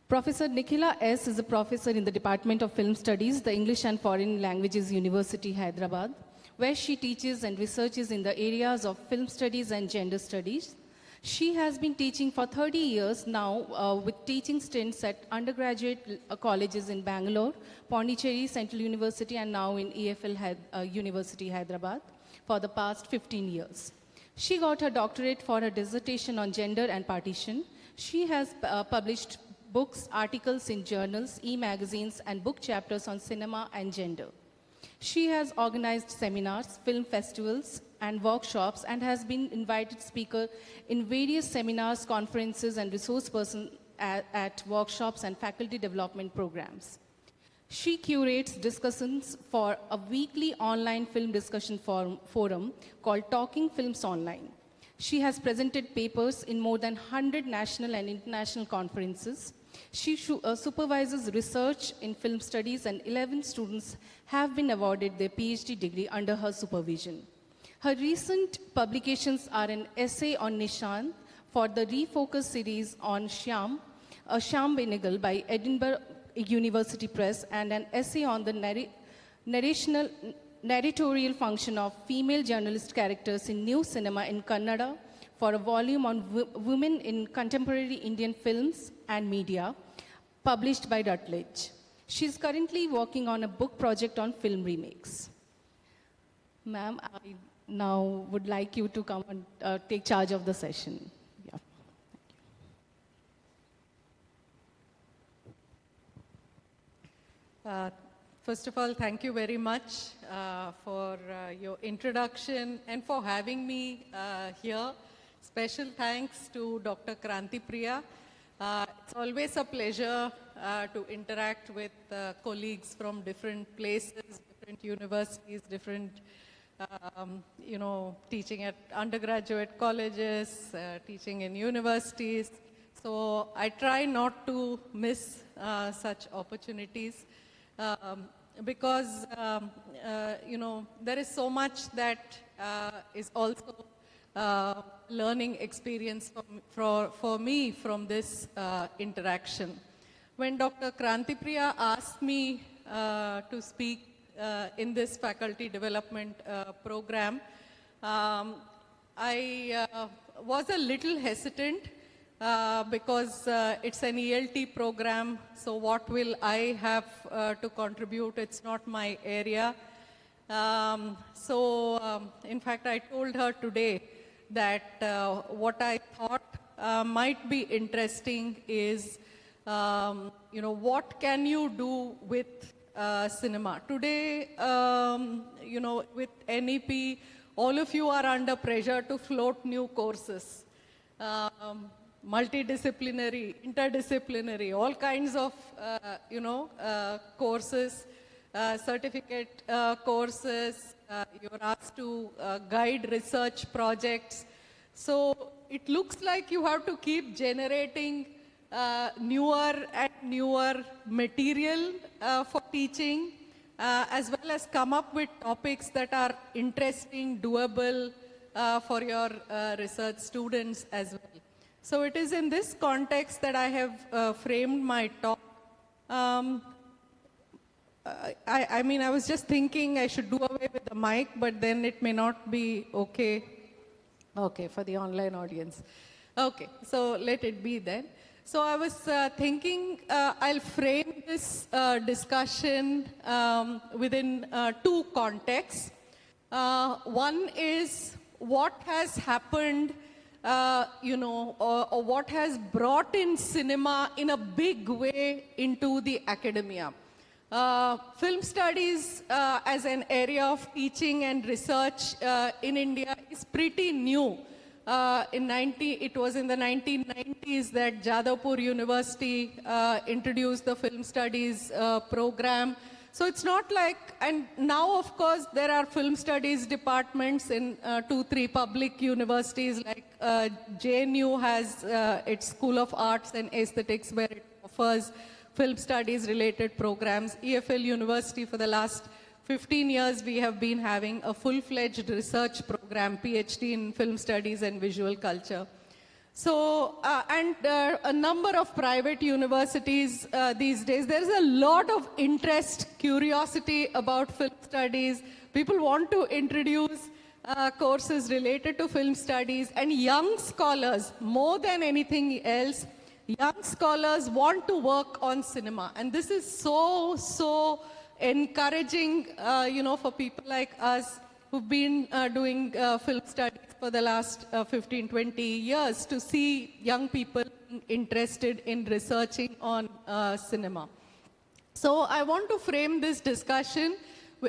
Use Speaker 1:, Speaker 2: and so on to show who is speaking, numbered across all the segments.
Speaker 1: Professor Nikhila S. is a professor in the Department of Film Studies, the English and Foreign Languages University, Hyderabad, where she teaches and researches in the areas of film studies and gender studies. She has been teaching for 30 years now with teaching stints at undergraduate colleges in Bangalore, Pondicherry, Central University, and now in EFL University, Hyderabad for the past 15 years. She got her doctorate for her dissertation on gender and partition. She has published books, articles in journals, e-magazines, and book chapters on cinema and gender. She has organized seminars, film festivals, and workshops, and has been invited speaker in various seminars, conferences, and resource person at workshops and faculty development programs. She curates discussions for a weekly online film discussion forum called Talking Films Online. She has presented papers in more than 100 national and international conferences. She supervises research in film studies, and 11 students have been awarded their PhD degree under her supervision. Her recent publications are an essay on Nishant for the Refocus series on Shyam, Shyam Benegal by Edinburgh University Press, and an essay on the narratorial function of female journalist characters in new cinema in Kannada for a volume on women in contemporary Indian films and media, published by Routledge. She is currently working on a book project on film remakes. Ma'am, I now would like you to come and take charge of the session. Yeah.
Speaker 2: First of all, thank you very much for your introduction and for having me here. Special thanks to Dr. Kranti Priya. It's always a pleasure to interact with colleagues from different places, different universities, different, teaching at undergraduate colleges, teaching in universities. So I try not to miss such opportunities because, there is so much that is also learning experience for me from this interaction. When Dr. Kranti Priya asked me to speak in this faculty development program, I was a little hesitant because it's an ELT program, so what will I have to contribute? It's not my area. In fact, I told her today that what I thought might be interesting is, what can you do with cinema? Today, with NEP, all of you are under pressure to float new courses. Multidisciplinary, interdisciplinary, all kinds of, courses, certificate courses. You're asked to guide research projects. So it looks like you have to keep generating newer and newer material for teaching, as well as come up with topics that are interesting, doable for your research students as well. So it is in this context that I have framed my talk. I was just thinking I should do away with the mic, but then it may not be okay. Okay, for the online audience. Okay, so let it be then. So I was thinking I'll frame this discussion within two contexts. One is what has happened, or what has brought in cinema in a big way into the academia. Film studies as an area of teaching and research in India is pretty new. It was in the 1990s that Jadavpur University introduced the film studies program. So it's not like, and now of course there are film studies departments in 2-3 public universities, like JNU has its School of Arts and Aesthetics, where it offers film studies related programs. EFL University, for the last 15 years, we have been having a full-fledged research program, PhD in film studies and visual culture. So, and a number of private universities these days, there is a lot of interest, curiosity about film studies. People want to introduce courses related to film studies, and young scholars, more than anything else, young scholars want to work on cinema. And this is so encouraging, for people like us who've been doing film studies for the last 15, 20 years, to see young people interested in researching on cinema. So I want to frame this discussion,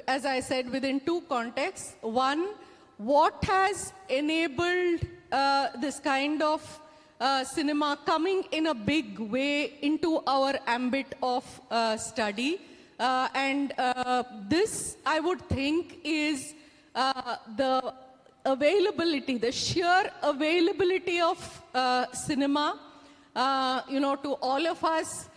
Speaker 2: as I said, within two contexts. One, what has enabled this kind of cinema coming in a big way into our ambit of study. And this, I would think, is the availability, the sheer availability of cinema, to all of us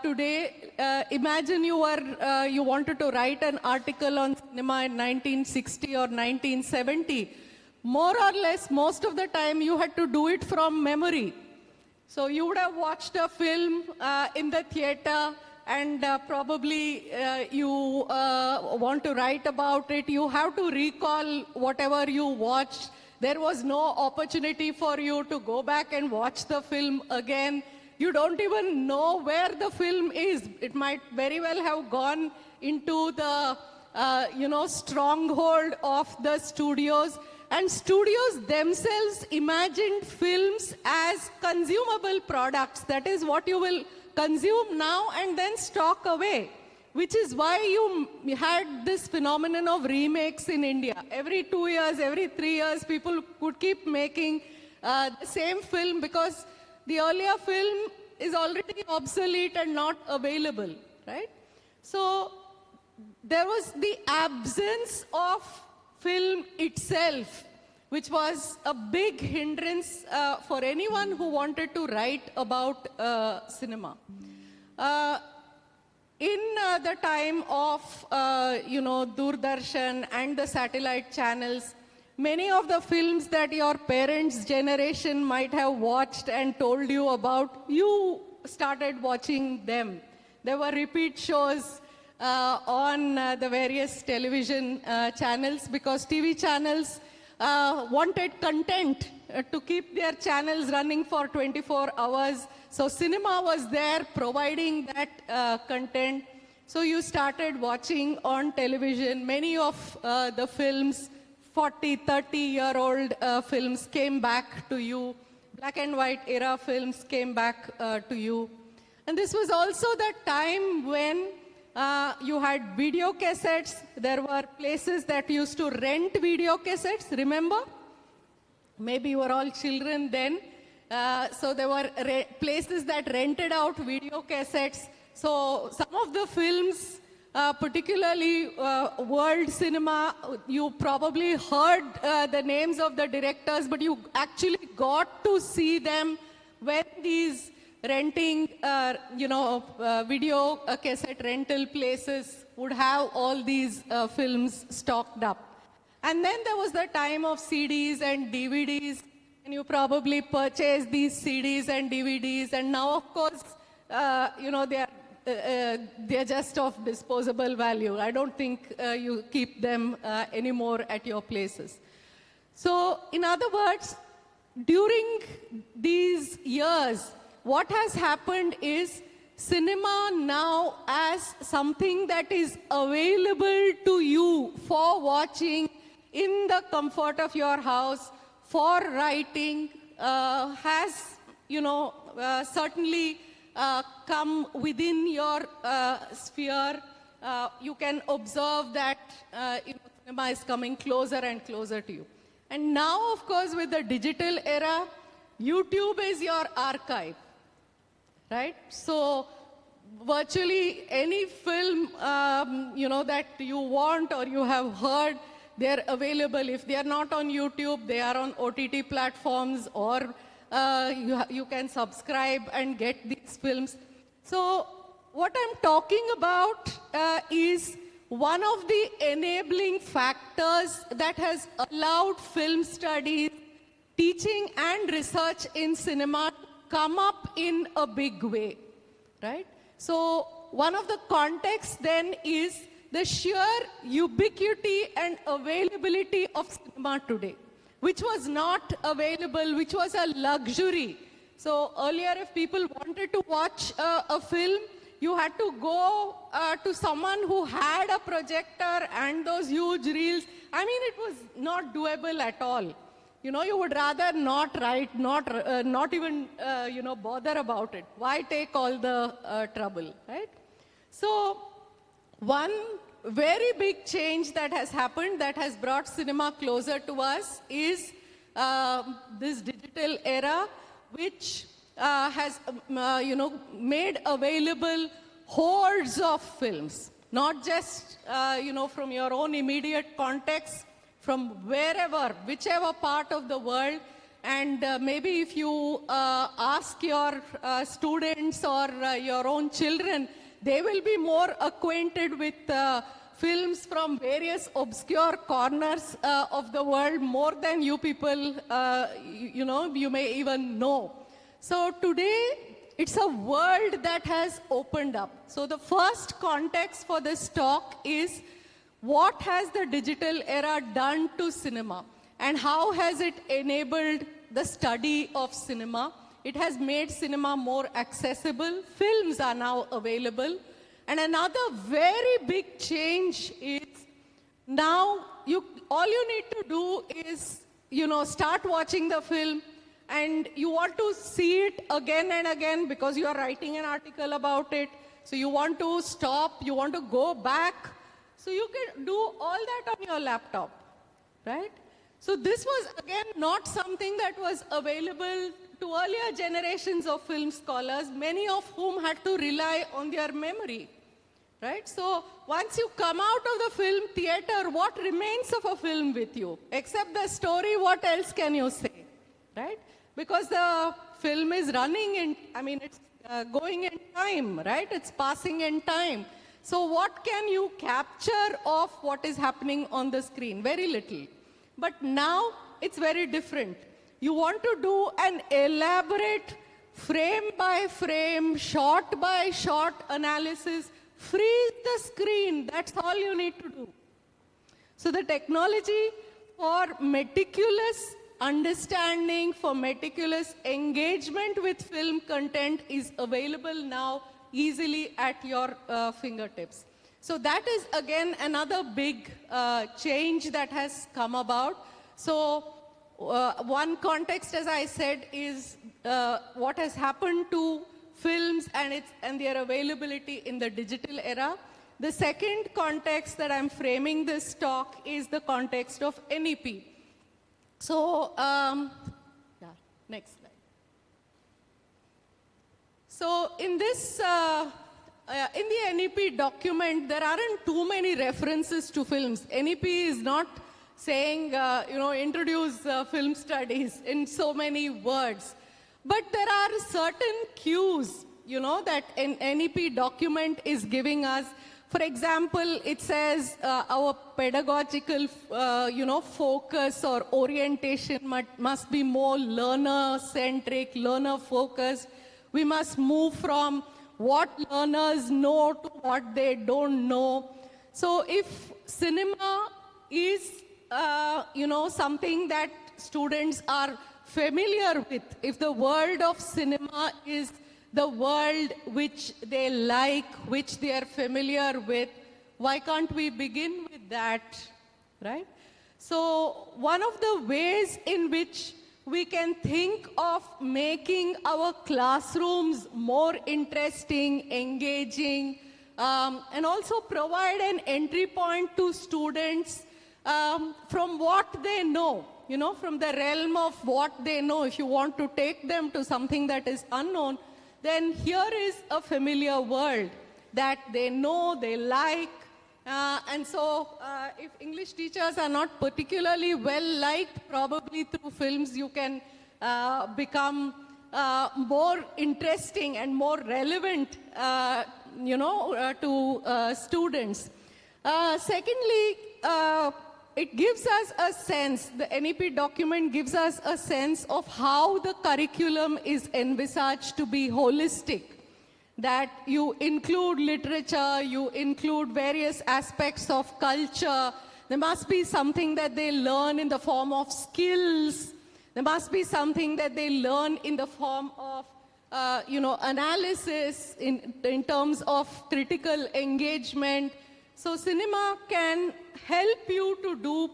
Speaker 2: today. Imagine you wanted to write an article on cinema in 1960 or 1970. More or less, most of the time, you had to do it from memory. So you would have watched a film in the theater, and probably you want to write about it. You have to recall whatever you watched. There was no opportunity for you to go back and watch the film again. You don't even know where the film is. It might very well have gone into the stronghold of the studios. And studios themselves imagined films as consumable products. That is what you will consume now and then stock away, which is why you had this phenomenon of remakes in India. Every 2 years, every 3 years, people could keep making the same film because the earlier film is already obsolete and not available, right? So there was the absence of film itself, which was a big hindrance for anyone who wanted to write about cinema. In the time of, Doordarshan and the satellite channels, many of the films that your parents' generation might have watched and told you about, you started watching them. There were repeat shows on the various television channels because TV channels wanted content to keep their channels running for 24 hours. So cinema was there providing that content. So you started watching on television. Many of the films, 40, 30-year-old films came back to you. Black and white era films came back to you. And this was also the time when you had video cassettes. There were places that used to rent video cassettes, remember? Maybe you were all children then. So there were places that rented out video cassettes. So some of the films, particularly world cinema, you probably heard the names of the directors, but you actually got to see them when these renting, video cassette rental places would have all these films stocked up. And then there was the time of CDs and DVDs, and you probably purchased these CDs and DVDs, and now, of course, they're just of disposable value. I don't think you keep them anymore at your places. So, in other words, during these years, what has happened is cinema now as something that is available to you for watching in the comfort of your house, for writing, has, certainly come within your sphere. You can observe that cinema is coming closer and closer to you. And now, of course, with the digital era, YouTube is your archive, right? So virtually any film, that you want or you have heard, they're available. If they are not on YouTube, they are on OTT platforms, or you can subscribe and get these films. So what I'm talking about is one of the enabling factors that has allowed film studies teaching and research in cinema come up in a big way, right? So one of the contexts then is the sheer ubiquity and availability of cinema today, which was not available, which was a luxury. So earlier, if people wanted to watch a film, you had to go to someone who had a projector and those huge reels. I mean, it was not doable at all. You know, you would rather not write, not even, bother about it. Why take all the trouble, right? So one very big change that has happened, that has brought cinema closer to us, is this digital era, which has, made available hordes of films, not just, from your own immediate context, from wherever, whichever part of the world. And maybe if you ask your students or your own children, they will be more acquainted with films from various obscure corners of the world more than you people, you may even know. So today, it's a world that has opened up. So the first context for this talk is, what has the digital era done to cinema? And how has it enabled the study of cinema? It has made cinema more accessible. Films are now available. And another very big change is, now all you need to do is, start watching the film, and you want to see it again and again because you are writing an article about it. So you want to stop, you want to go back. So you can do all that on your laptop, right? So this was, again, not something that was available to earlier generations of film scholars, many of whom had to rely on their memory, right? So once you come out of the film theater, what remains of a film with you? Except the story, what else can you say, right? Because the film is running it's going in time, right? It's passing in time. So what can you capture of what is happening on the screen? Very little. But now it's very different. You want to do an elaborate frame by frame, shot by shot analysis. Freeze the screen. That's all you need to do. So the technology for meticulous understanding, for meticulous engagement with film content is available now easily at your fingertips. So that is, again, another big change that has come about. So one context, as I said, is what has happened to films and their availability in the digital era. The second context that I'm framing this talk is the context of NEP. So, next slide. So in this, in the NEP document, there aren't too many references to films. NEP is not saying, introduce film studies in so many words. But there are certain cues, that an NEP document is giving us. For example, it says our pedagogical, focus or orientation must be more learner-centric, learner-focused. We must move from what learners know to what they don't know. So if cinema is, something that students are familiar with, if the world of cinema is the world which they like, which they are familiar with, why can't we begin with that, right? So one of the ways in which we can think of making our classrooms more interesting, engaging, and also provide an entry point to students from what they know, from the realm of what they know. If you want to take them to something that is unknown, then here is a familiar world that they know, they like. And so if English teachers are not particularly well liked, probably through films you can become more interesting and more relevant, to students. Secondly, it gives us a sense, the NEP document gives us a sense of how the curriculum is envisaged to be holistic. That you include literature, you include various aspects of culture. There must be something that they learn in the form of skills. There must be something that they learn in the form of, analysis in terms of critical engagement. So cinema can help you to do,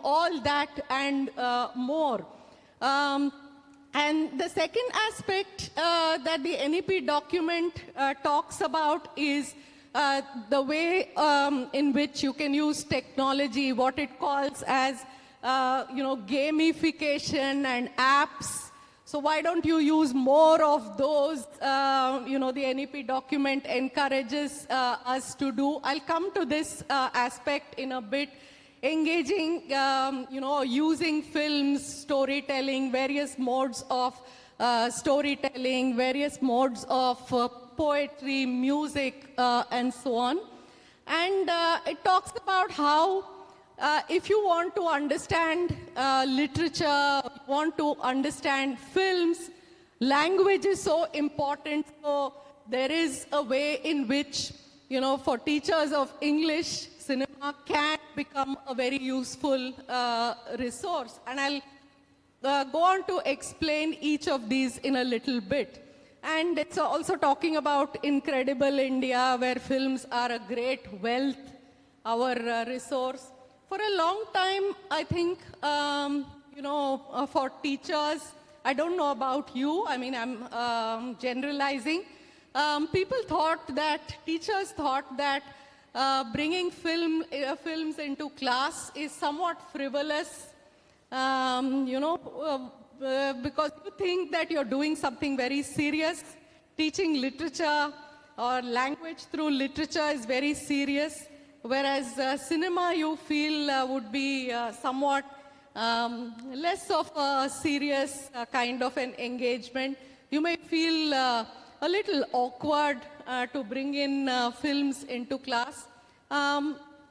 Speaker 2: all that and more. And the second aspect that the NEP document talks about is the way in which you can use technology, what it calls as, gamification and apps. So why don't you use more of those? The NEP document encourages us to do. I'll come to this aspect in a bit. Engaging, using films, storytelling, various modes of storytelling, various modes of poetry, music, and so on. And it talks about how if you want to understand literature, want to understand films, language is so important. So there is a way in which, for teachers of English, cinema can become a very useful resource. And I'll go on to explain each of these in a little bit. And it's also talking about Incredible India, where films are a great wealth, our resource. For a long time, I think, for teachers, I don't know about you, I mean, I'm generalizing. Teachers thought that bringing films into class is somewhat frivolous, because you think that you're doing something very serious. Teaching literature or language through literature is very serious, whereas cinema you feel would be somewhat less of a serious kind of an engagement. You may feel a little awkward to bring in films into class.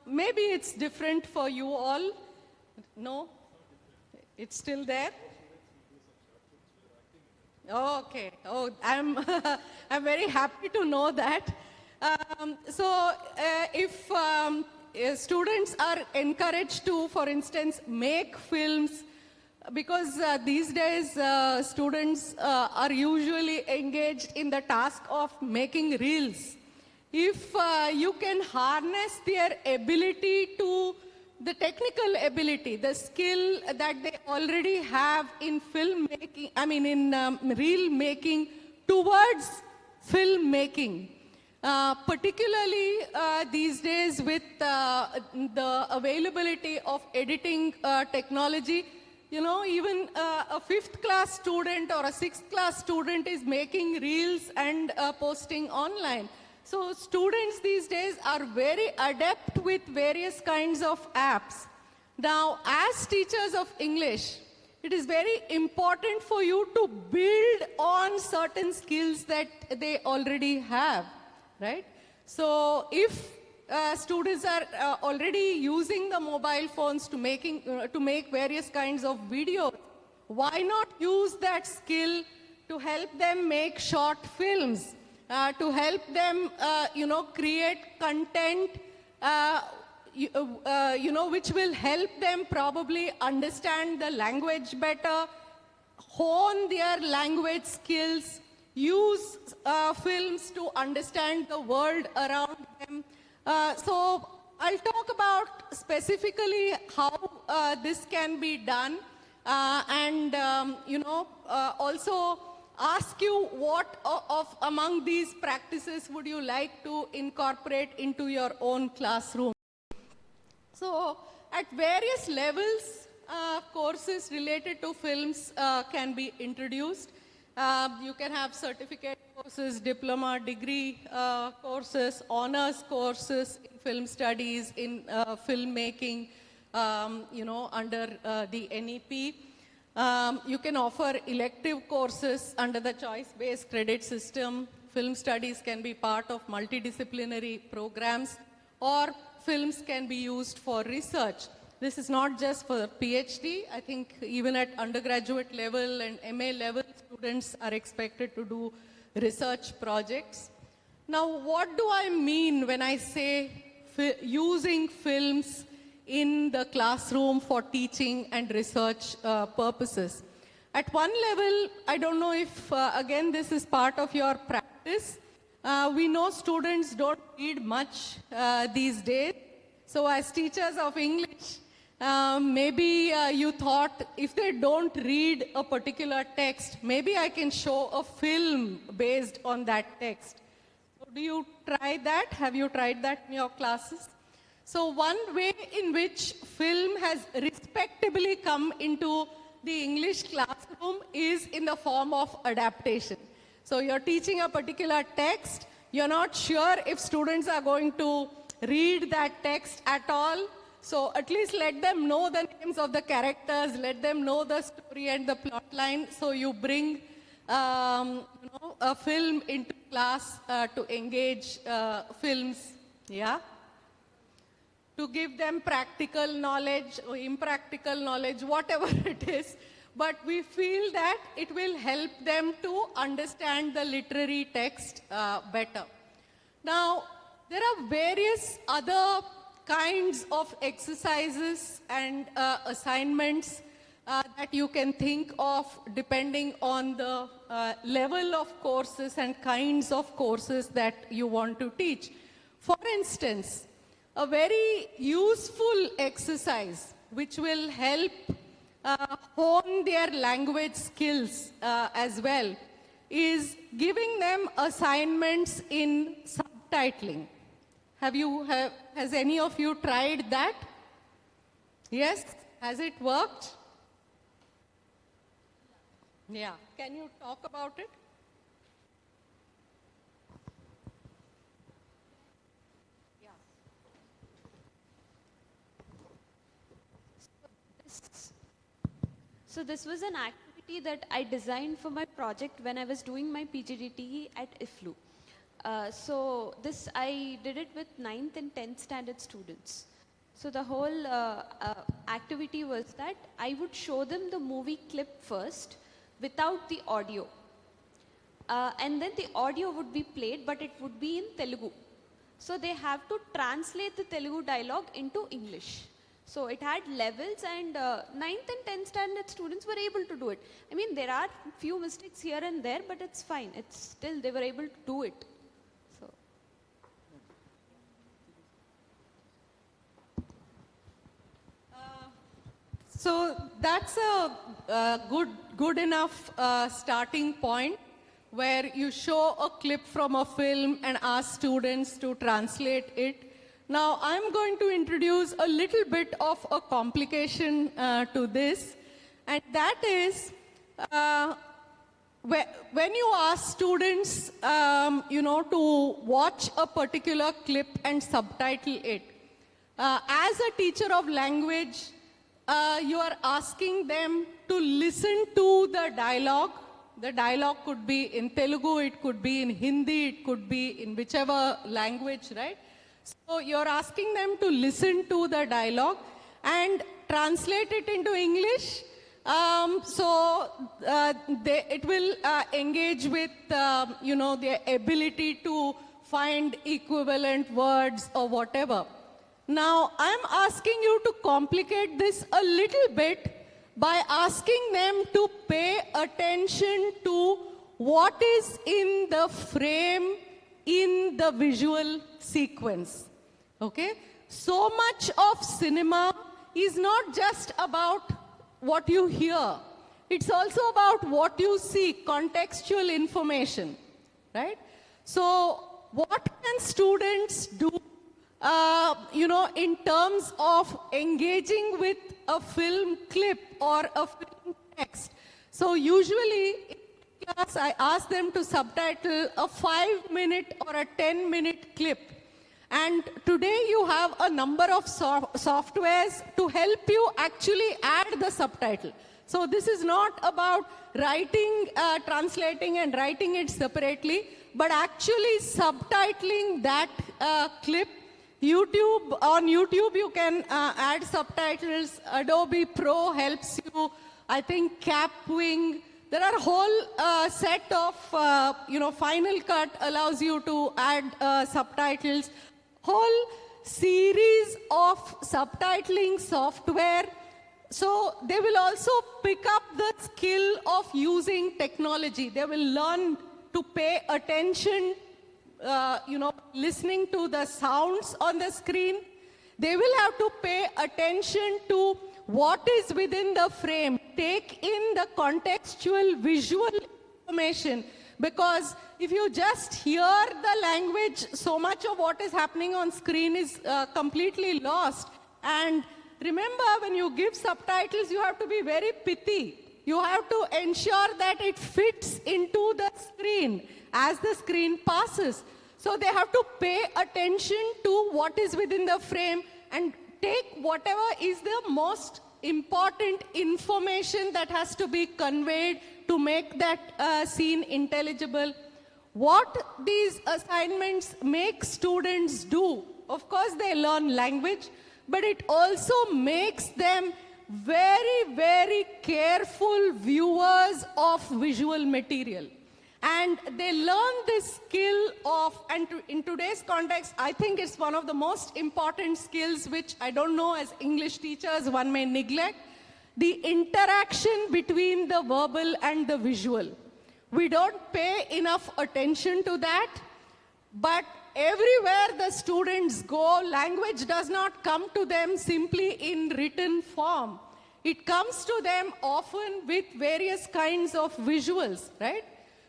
Speaker 2: Maybe it's different for you all. No? It's still there? Oh, okay. Oh, I'm very happy to know that. If students are encouraged to, for instance, make films, because these days students are usually engaged in the task of making reels. If you can harness their ability to, the technical ability, the skill that they already have in filmmaking, reel making towards filmmaking, particularly these days with the availability of editing technology, even a 5th class student or a 6th class student is making reels and posting online. So students these days are very adept with various kinds of apps. Now, as teachers of English, it is very important for you to build on certain skills that they already have, right? So if students are already using the mobile phones to make various kinds of videos, why not use that skill to help them make short films? To help them, create content, which will help them probably understand the language better, hone their language skills, use films to understand the world around them. So I'll talk about specifically how this can be done, and also ask you what of among these practices would you like to incorporate into your own classroom. So at various levels, courses related to films can be introduced. You can have certificate courses, diploma, degree courses, honors courses in film studies, in filmmaking, under the NEP. You can offer elective courses under the choice-based credit system. Film studies can be part of multidisciplinary programs, or films can be used for research. This is not just for PhD. I think even at undergraduate level and MA level, students are expected to do research projects. Now, what do I mean when I say using films in the classroom for teaching and research purposes? At one level, I don't know if, again, this is part of your practice. We know students don't read much these days. So as teachers of English, maybe you thought if they don't read a particular text, maybe I can show a film based on that text. So do you try that? Have you tried that in your classes? So one way in which film has respectably come into the English classroom is in the form of adaptation. So you're teaching a particular text, you're not sure if students are going to read that text at all. So at least let them know the names of the characters, let them know the story and the plot line. So you bring a film into class to engage films, yeah? To give them practical knowledge or impractical knowledge, whatever it is. But we feel that it will help them to understand the literary text better. Now, there are various other kinds of exercises and assignments that you can think of depending on the level of courses and kinds of courses that you want to teach. For instance, a very useful exercise which will help hone their language skills as well is giving them assignments in subtitling. Has any of you tried that? Yes? Has it worked? Yeah. Can you talk about it?
Speaker 3: So this was an activity that I designed for my project when I was doing my PGDTE at IFLU. So this, I did it with 9th and 10th standard students. So the whole activity was that I would show them the movie clip first without the audio. And then the audio would be played, but it would be in Telugu. So they have to translate the Telugu dialogue into English. So it had levels, and 9th and 10th standard students were able to do it. I mean, there are few mistakes here and there, but it's fine. It's still, they were able to do it. So.
Speaker 2: So that's a good enough starting point where you show a clip from a film and ask students to translate it. Now, I'm going to introduce a little bit of a complication to this, and that is when you ask students, to watch a particular clip and subtitle it, as a teacher of language, you are asking them to listen to the dialogue. The dialogue could be in Telugu, it could be in Hindi, it could be in whichever language, right? So you're asking them to listen to the dialogue and translate it into English. It will engage with, their ability to find equivalent words or whatever. Now, I'm asking you to complicate this a little bit by asking them to pay attention to what is in the frame in the visual sequence. Okay? So much of cinema is not just about what you hear. It's also about what you see, contextual information, right? So what can students do, in terms of engaging with a film clip or a film text? So usually in class, I ask them to subtitle a 5-minute or a 10-minute clip. And today you have a number of softwares to help you actually add the subtitle. So this is not about writing, translating and writing it separately, but actually subtitling that clip On YouTube, you can add subtitles. Adobe Pro helps you. I think Capwing. There are a whole set of, Final Cut allows you to add subtitles. Whole series of subtitling software. So they will also pick up the skill of using technology. They will learn to pay attention, listening to the sounds on the screen. They will have to pay attention to what is within the frame, take in the contextual visual information. Because if you just hear the language, so much of what is happening on screen is completely lost. And remember, when you give subtitles, you have to be very pithy. You have to ensure that it fits into the screen as the screen passes. So they have to pay attention to what is within the frame and take whatever is the most important information that has to be conveyed to make that scene intelligible. What these assignments make students do, of course they learn language, but it also makes them very, very careful viewers of visual material. And they learn this skill of, and in today's context, I think it's one of the most important skills which I don't know as English teachers one may neglect, the interaction between the verbal and the visual. We don't pay enough attention to that, but everywhere the students go, language does not come to them simply in written form. It comes to them often with various kinds of visuals, right?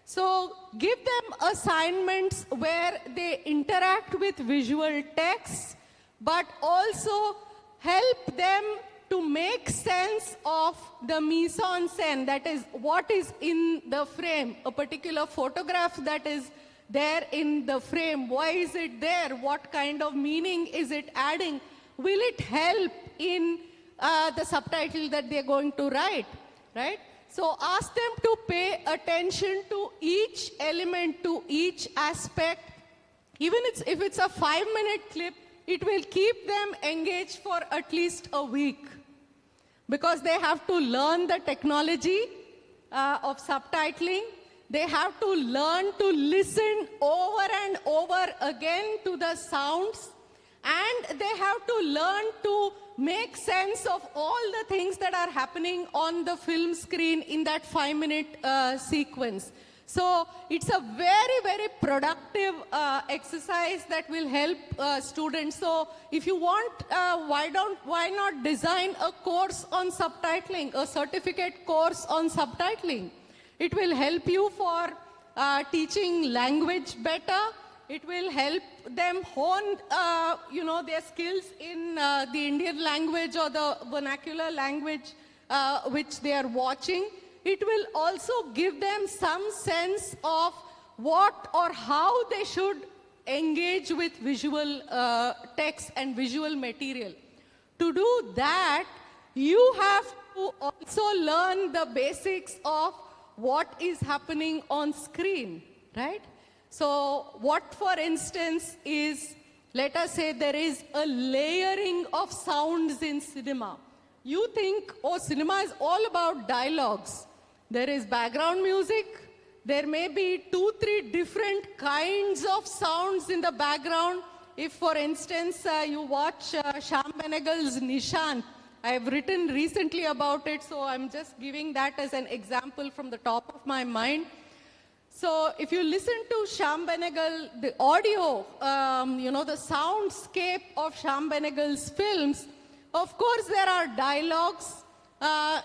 Speaker 2: So give them assignments where they interact with visual texts, but also help them to make sense of the mise en scène, that is, what is in the frame, a particular photograph that is there in the frame. Why is it there? What kind of meaning is it adding? Will it help in the subtitle that they're going to write, right? So ask them to pay attention to each element, to each aspect. Even if it's a 5-minute clip, it will keep them engaged for at least a week, because they have to learn the technology of subtitling. They have to learn to listen over and over again to the sounds, and they have to learn to make sense of all the things that are happening on the film screen in that 5-minute sequence. So it's a very, very productive exercise that will help students. So if you want, why not design a course on subtitling, a certificate course on subtitling? It will help you for teaching language better. It will help them hone, their skills in the Indian language or the vernacular language which they are watching. It will also give them some sense of what or how they should engage with visual text and visual material. To do that, you have to also learn the basics of what is happening on screen, right? So what, for instance, is, let us say there is a layering of sounds in cinema. You think, oh, cinema is all about dialogues. There is background music. There may be 2-3 different kinds of sounds in the background. If, for instance, you watch Shyam Benegal's Nishant, I have written recently about it, so I'm just giving that as an example from the top of my mind. So if you listen to Shyam Benegal, the audio, the soundscape of Shyam Benegal's films, of course there are dialogues.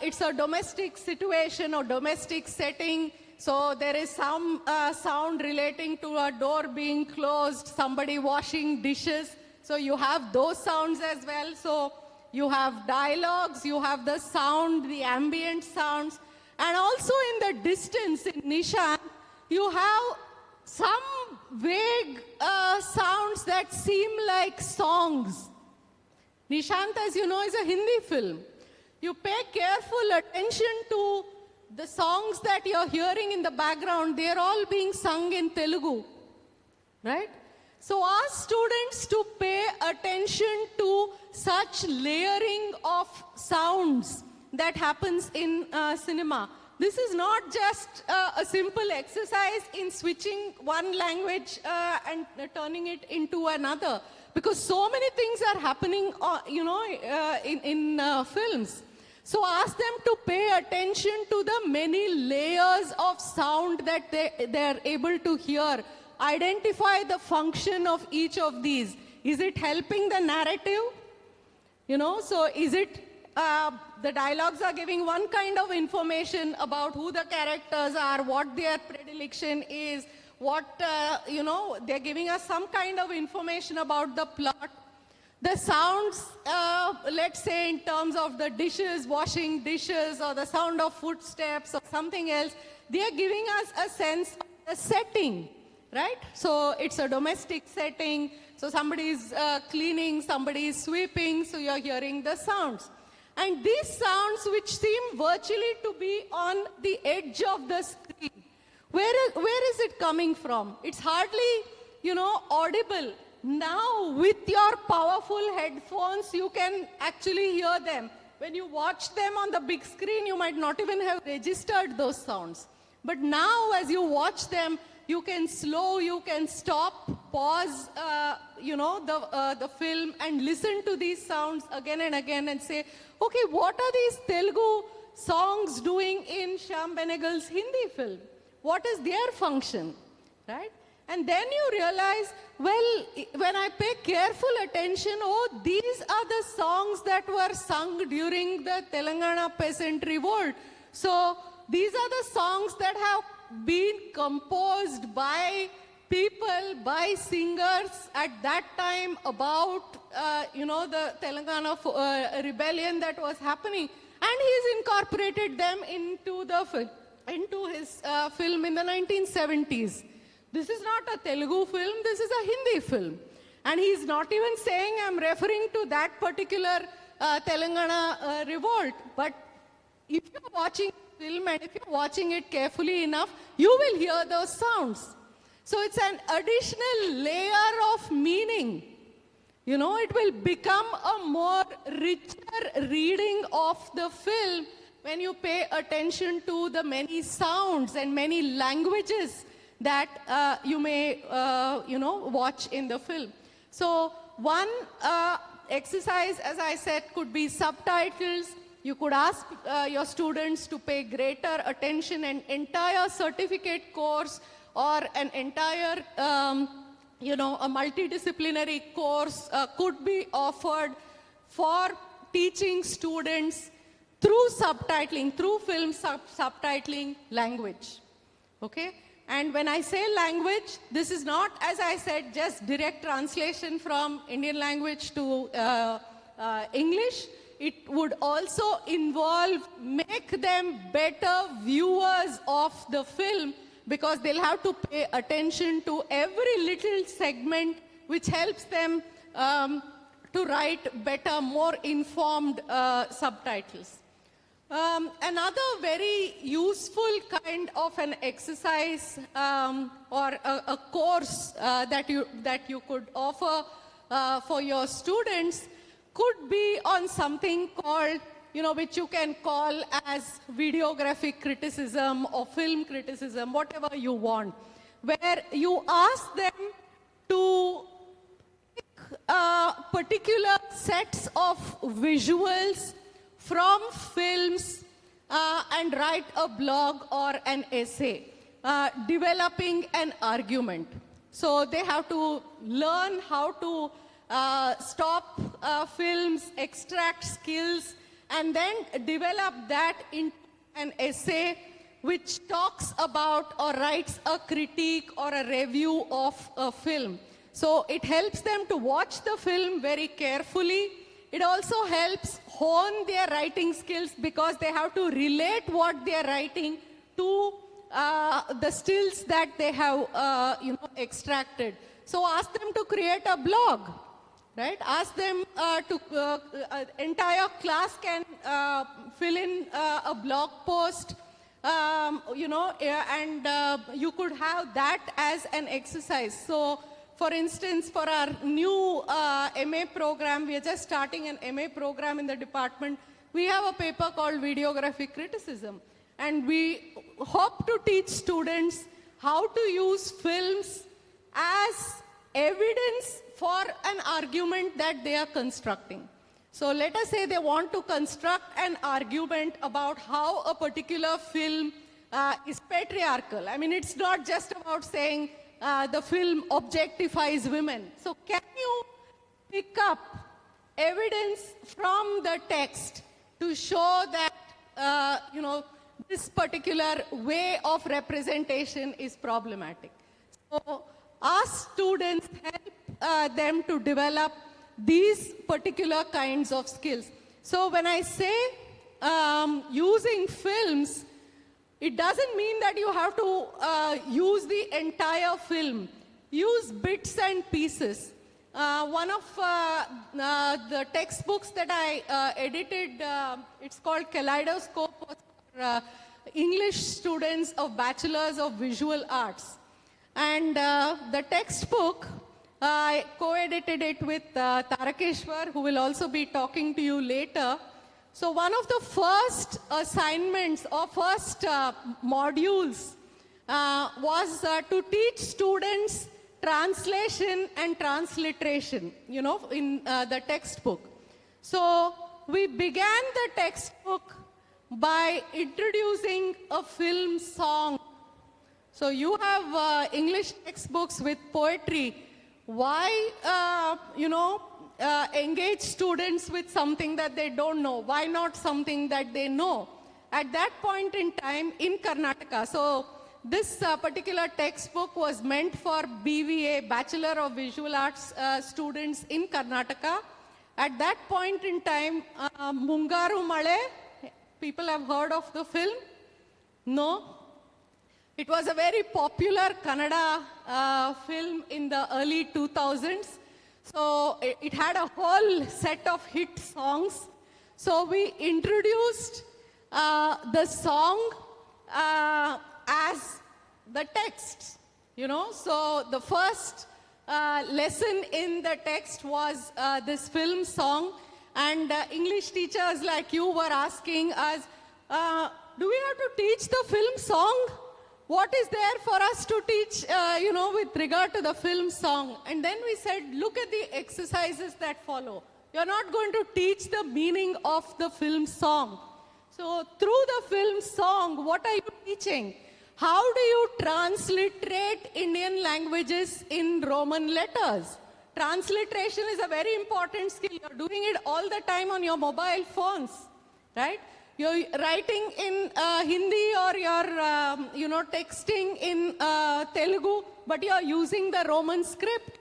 Speaker 2: It's a domestic situation or domestic setting. So there is some sound relating to a door being closed, somebody washing dishes. So you have those sounds as well. So you have dialogues, you have the sound, the ambient sounds. And also in the distance in Nishant, you have some vague sounds that seem like songs. Nishant, as you know, is a Hindi film. You pay careful attention to the songs that you're hearing in the background. They're all being sung in Telugu, right? So ask students to pay attention to such layering of sounds that happens in cinema. This is not just a simple exercise in switching one language and turning it into another, because so many things are happening, in films. So ask them to pay attention to the many layers of sound that they are able to hear. Identify the function of each of these. Is it helping the narrative? So is it the dialogues are giving one kind of information about who the characters are, what their predilection is, what, they're giving us some kind of information about the plot. The sounds, let's say in terms of the dishes, washing dishes, or the sound of footsteps or something else, they are giving us a sense of the setting, right? So it's a domestic setting. So somebody is cleaning, somebody is sweeping, so you're hearing the sounds. And these sounds, which seem virtually to be on the edge of the screen, where is it coming from? It's hardly, audible. Now, with your powerful headphones, you can actually hear them. When you watch them on the big screen, you might not even have registered those sounds. But now, as you watch them, you can slow, you can stop, pause, the film and listen to these sounds again and again and say, okay, what are these Telugu songs doing in Shyam Benegal's Hindi film? What is their function, right? And then you realize, well, when I pay careful attention, these are the songs that were sung during the Telangana peasant revolt. So these are the songs that have been composed by people, by singers at that time about, the Telangana rebellion that was happening. And he's incorporated them into his film in the 1970s. This is not a Telugu film, this is a Hindi film. And he's not even saying I'm referring to that particular Telangana revolt. But if you're watching the film and if you're watching it carefully enough, you will hear those sounds. So it's an additional layer of meaning. It will become a more richer reading of the film when you pay attention to the many sounds and many languages that you may, watch in the film. So one exercise, as I said, could be subtitles. You could ask your students to pay greater attention. An entire certificate course or an entire, a multidisciplinary course could be offered for teaching students through subtitling, through film subtitling language. Okay? And when I say language, this is not, as I said, just direct translation from Indian language to English. It would also involve, make them better viewers of the film, because they'll have to pay attention to every little segment, which helps them to write better, more informed subtitles. Another very useful kind of an exercise or a course that you could offer for your students could be on something called, which you can call as videographic criticism or film criticism, whatever you want, where you ask them to pick particular sets of visuals from films and write a blog or an essay, developing an argument. So they have to learn how to stop films, extract skills, and then develop that into an essay which talks about or writes a critique or a review of a film. So it helps them to watch the film very carefully. It also helps hone their writing skills, because they have to relate what they are writing to the stills that they have extracted. So ask them to create a blog, right? Ask them entire class can fill in a blog post, and you could have that as an exercise. So For instance, for our new MA program, we are just starting an MA program in the department. We have a paper called Videographic Criticism. And we hope to teach students how to use films as evidence for an argument that they are constructing. So let us say they want to construct an argument about how a particular film is patriarchal. I mean, it's not just about saying the film objectifies women. So can you pick up evidence from the text to show that, this particular way of representation is problematic? So our students help them to develop these particular kinds of skills. So when I say using films, it doesn't mean that you have to use the entire film. Use bits and pieces. One of the textbooks that I edited, it's called Kaleidoscope, was for English students of Bachelors of Visual Arts. And the textbook, I co-edited it with Tarakeshwar, who will also be talking to you later. So one of the first assignments or first modules was to teach students translation and transliteration, in the textbook. So we began the textbook by introducing a film song. So you have English textbooks with poetry. Why, engage students with something that they don't know? Why not something that they know? At that point in time in Karnataka, so this particular textbook was meant for BVA, Bachelor of Visual Arts students in Karnataka. At that point in time, Mungaru Male, people have heard of the film? No? It was a very popular Kannada film in the early 2000s. So it had a whole set of hit songs. So we introduced the song as the text, So the first lesson in the text was this film song. And English teachers like you were asking us, do we have to teach the film song? What is there for us to teach, with regard to the film song? And then we said, look at the exercises that follow. You're not going to teach the meaning of the film song. So through the film song, what are you teaching? How do you transliterate Indian languages in Roman letters? Transliteration is a very important skill. You're doing it all the time on your mobile phones, right? You're writing in Hindi or you're, texting in Telugu, but you're using the Roman script,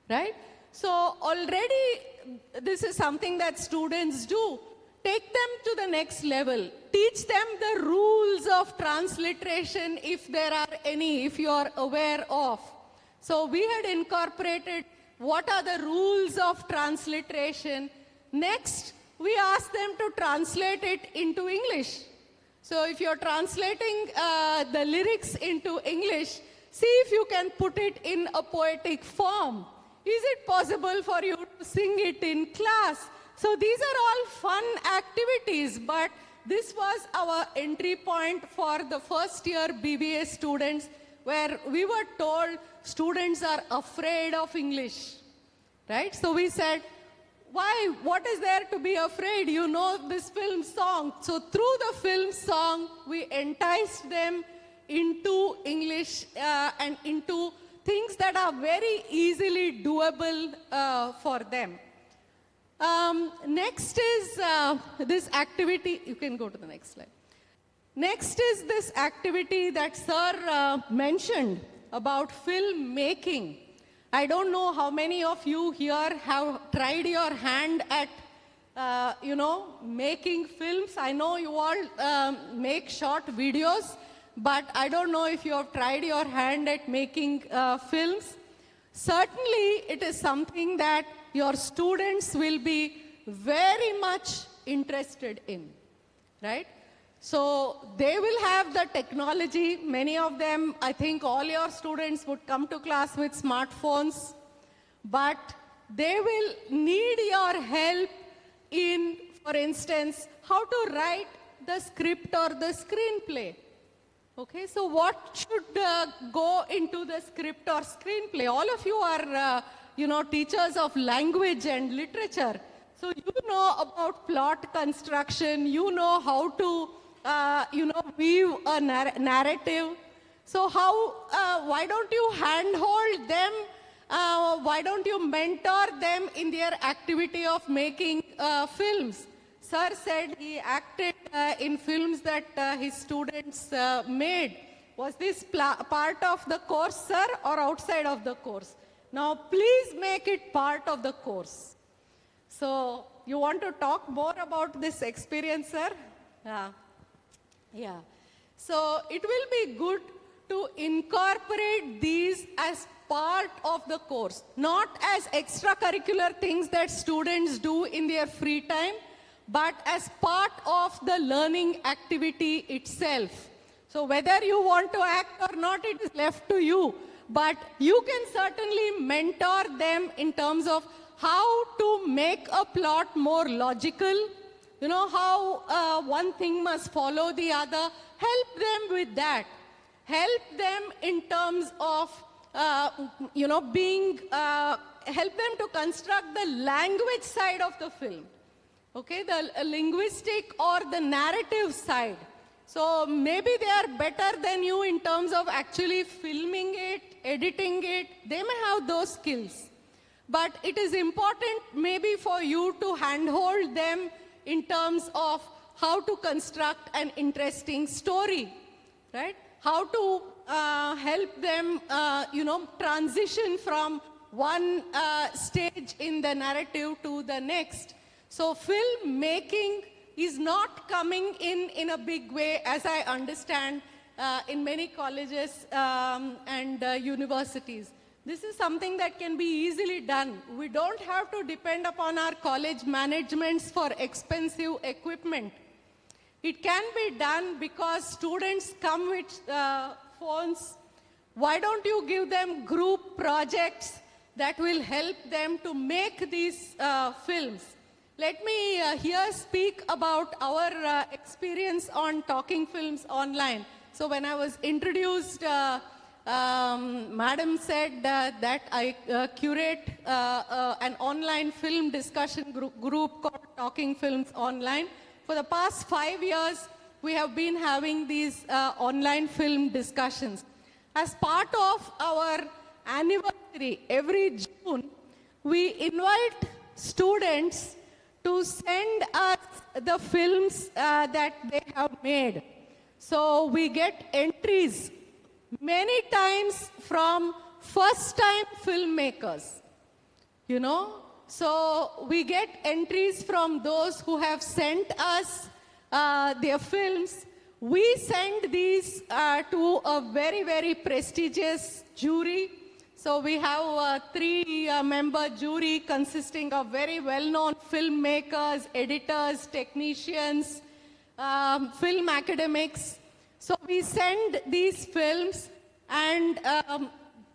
Speaker 2: right? So already this is something that students do. Take them to the next level. Teach them the rules of transliteration if there are any, if you are aware of. So we had incorporated what are the rules of transliteration. Next, we asked them to translate it into English. So if you're translating the lyrics into English, see if you can put it in a poetic form. Is it possible for you to sing it in class? So these are all fun activities, but this was our entry point for the first year BBA students, where we were told students are afraid of English, right? So we said, why? What is there to be afraid? You know this film song. So through the film song, we enticed them into English and into things that are very easily doable for them. Next is this activity. You can go to the next slide. Next is this activity that Sir mentioned about film making. I don't know how many of you here have tried your hand at, making films. I know you all make short videos, but I don't know if you have tried your hand at making films. Certainly, it is something that your students will be very much interested in, right? So they will have the technology. Many of them, I think all your students would come to class with smartphones, but they will need your help in, for instance, how to write the script or the screenplay. Okay, so what should go into the script or screenplay? All of you are, teachers of language and literature. So you know about plot construction, you know how to, weave a narrative. So why don't you handhold them? Why don't you mentor them in their activity of making films? Sir said he acted in films that his students made. Was this part of the course, sir, or outside of the course? Now, please make it part of the course. So, you want to talk more about this experience, sir? Yeah. So, it will be good to incorporate these as part of the course, not as extracurricular things that students do in their free time, but as part of the learning activity itself. So whether you want to act or not, it is left to you. But you can certainly mentor them in terms of how to make a plot more logical, how one thing must follow the other. Help them with that. Help them in terms of, help them to construct the language side of the film. Okay, the linguistic or the narrative side. So maybe they are better than you in terms of actually filming it, editing it. They may have those skills. But it is important maybe for you to handhold them in terms of how to construct an interesting story, right? How to help them, transition from one stage in the narrative to the next. So film making is not coming in a big way, as I understand, in many colleges and universities. This is something that can be easily done. We don't have to depend upon our college managements for expensive equipment. It can be done because students come with phones. Why don't you give them group projects that will help them to make these films? Let me here speak about our experience on Talking Films Online. So when I was introduced, Madam said that I curate an online film discussion group called Talking Films Online. For the past 5 years, we have been having these online film discussions. As part of our anniversary, every June, we invite students to send us the films that they have made. So we get entries many times from first-time filmmakers, So we get entries from those who have sent us their films. We send these to a very, very prestigious jury. So we have a 3-member jury consisting of very well-known filmmakers, editors, technicians, film academics. So we send these films, and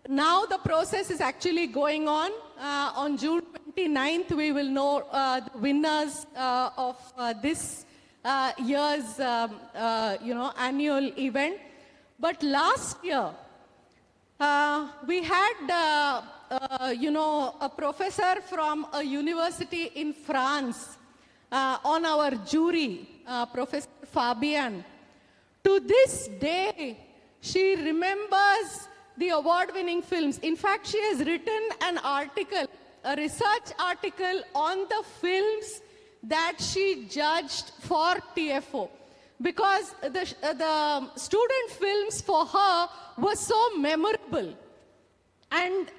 Speaker 2: now the process is actually going on. On June 29th, we will know the winners of this year's annual event. But last year, we had, a professor from a university in France on our jury, Professor Fabian. To this day, she remembers the award-winning films. In fact, she has written an article, a research article on the films that she judged for TFO. Because the student films for her were so memorable. And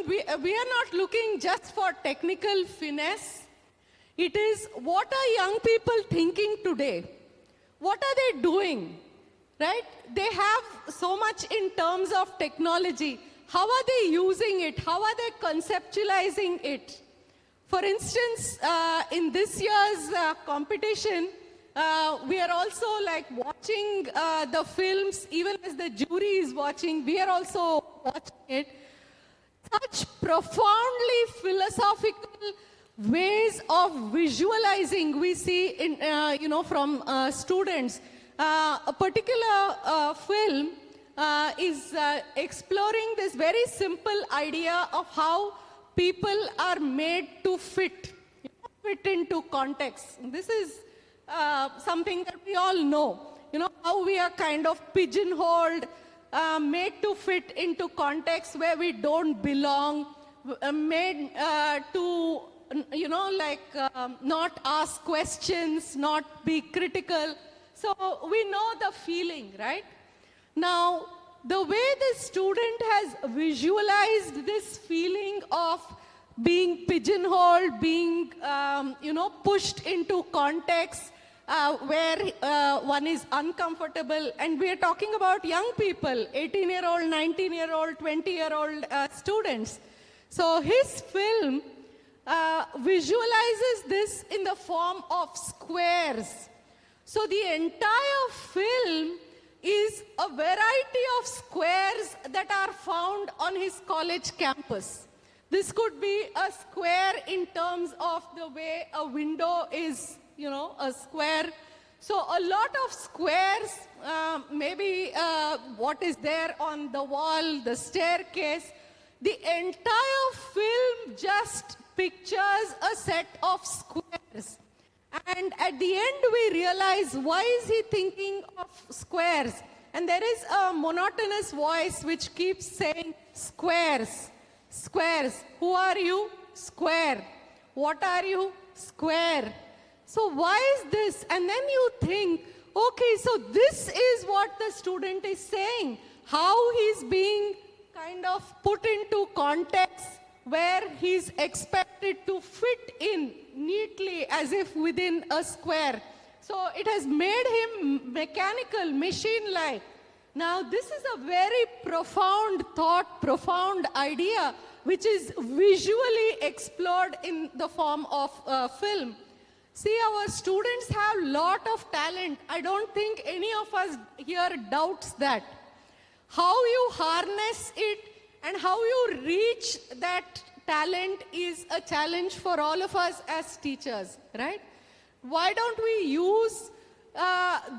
Speaker 2: we are not looking just for technical finesse. It is, what are young people thinking today? What are they doing, right? They have so much in terms of technology. How are they using it? How are they conceptualizing it? For instance, in this year's competition, We are also like watching the films, even as the jury is watching, we are also watching it. Such profoundly philosophical ways of visualizing we see in, from students. A particular film is exploring this very simple idea of how people are made to fit into context. This is something that we all know. How we are kind of pigeonholed, made to fit into context where we don't belong, made to, not ask questions, not be critical. So we know the feeling, right? Now, the way the student has visualized this feeling of being pigeonholed, being, pushed into context where one is uncomfortable. And we are talking about young people, 18-year-old, 19-year-old, 20-year-old students. So his film visualizes this in the form of squares. So the entire film is a variety of squares that are found on his college campus. This could be a square in terms of the way a window is, a square. So a lot of squares, maybe what is there on the wall, the staircase. The entire film just pictures a set of squares. And at the end, we realize, why is he thinking of squares? And there is a monotonous voice which keeps saying, squares, squares. Who are you? Square. What are you? Square. So why is this? And then you think, okay, so this is what the student is saying. How he's being kind of put into context where he's expected to fit in neatly as if within a square. So it has made him mechanical, machine-like. Now this is a very profound thought, profound idea, which is visually explored in the form of film. See, our students have a lot of talent. I don't think any of us here doubts that. How you harness it and how you reach that talent is a challenge for all of us as teachers, right? Why don't we use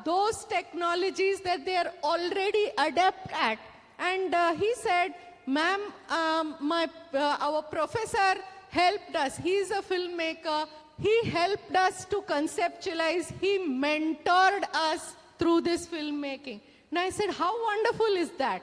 Speaker 2: those technologies that they are already adept at? And he said, ma'am, our professor helped us. He's a filmmaker. He helped us to conceptualize. He mentored us through this filmmaking. And I said, how wonderful is that,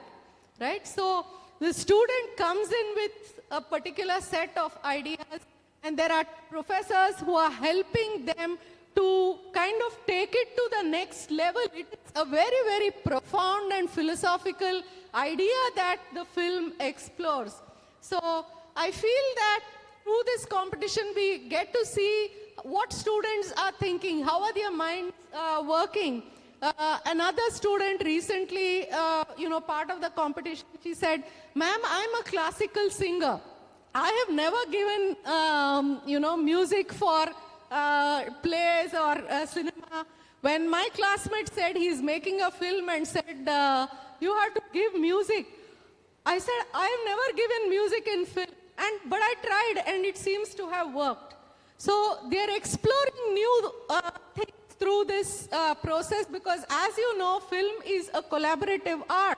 Speaker 2: right? So the student comes in with a particular set of ideas, and there are professors who are helping them to kind of take it to the next level. It is a very, very profound and philosophical idea that the film explores. So I feel that through this competition, we get to see what students are thinking, how are their minds working. Another student recently, part of the competition, she said, ma'am, I'm a classical singer. I have never given, music for plays or cinema. When my classmate said he's making a film and said, you have to give music, I said, I have never given music in film. But I tried, and it seems to have worked. So they're exploring new things through this process, because as you know, film is a collaborative art.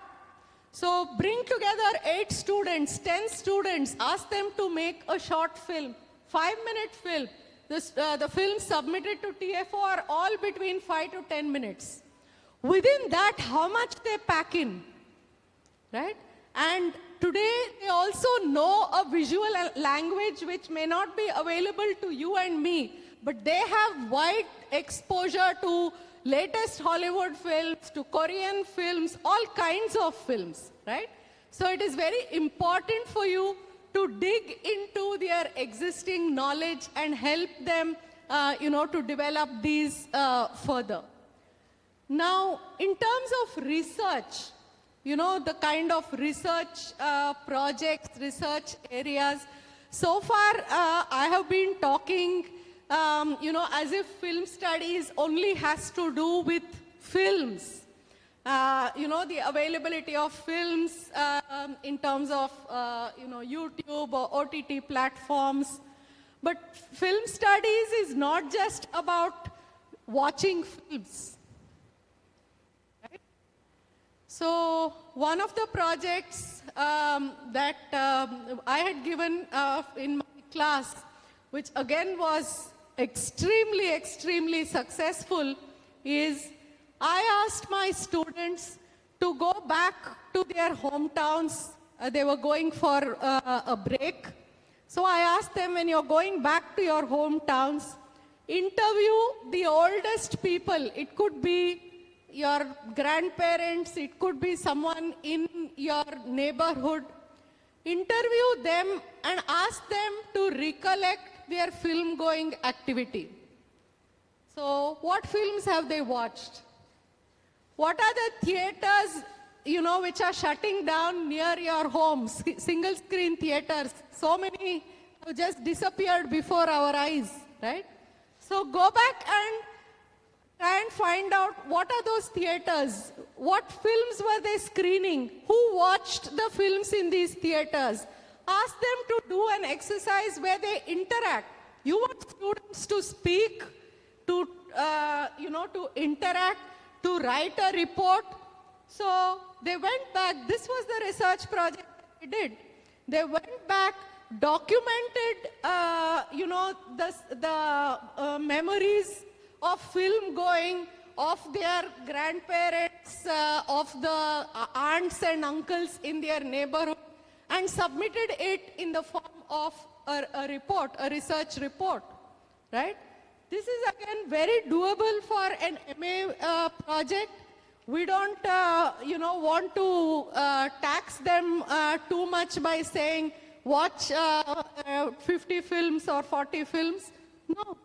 Speaker 2: So bring together 8 students, 10 students, ask them to make a short film, 5-minute film. The film submitted to TFO are all between 5 to 10 minutes. Within that, how much they pack in, right? And today, they also know a visual language which may not be available to you and me, but they have wide exposure to latest Hollywood films, to Korean films, all kinds of films, right? So it is very important for you to dig into their existing knowledge and help them, to develop these further. Now, in terms of research, the kind of research projects, research areas. So far, I have been talking as if film studies only has to do with films. The availability of films in terms of, YouTube or OTT platforms. But film studies is not just about watching films. Right? So one of the projects that I had given in my class, which again was extremely, extremely successful, is I asked my students to go back to their hometowns. They were going for a break. So I asked them, when you're going back to your hometowns, interview the oldest people. It could be your grandparents, it could be someone in your neighborhood. Interview them and ask them to recollect their film going activity. So what films have they watched? What are the theaters, which are shutting down near your homes? Single screen theaters. So many have just disappeared before our eyes, right? So go back and try and find out what are those theaters? What films were they screening? Who watched the films in these theaters? Ask them to do an exercise where they interact. You want students to speak, to interact, to write a report. So they went back. This was the research project that we did. They went back, documented, the memories of film going, of their grandparents, of the aunts and uncles in their neighborhood, and submitted it in the form of a report, a research report, right? This is again very doable for an MA project. We don't, want to tax them too much by saying, watch 50 films or 40 films. No.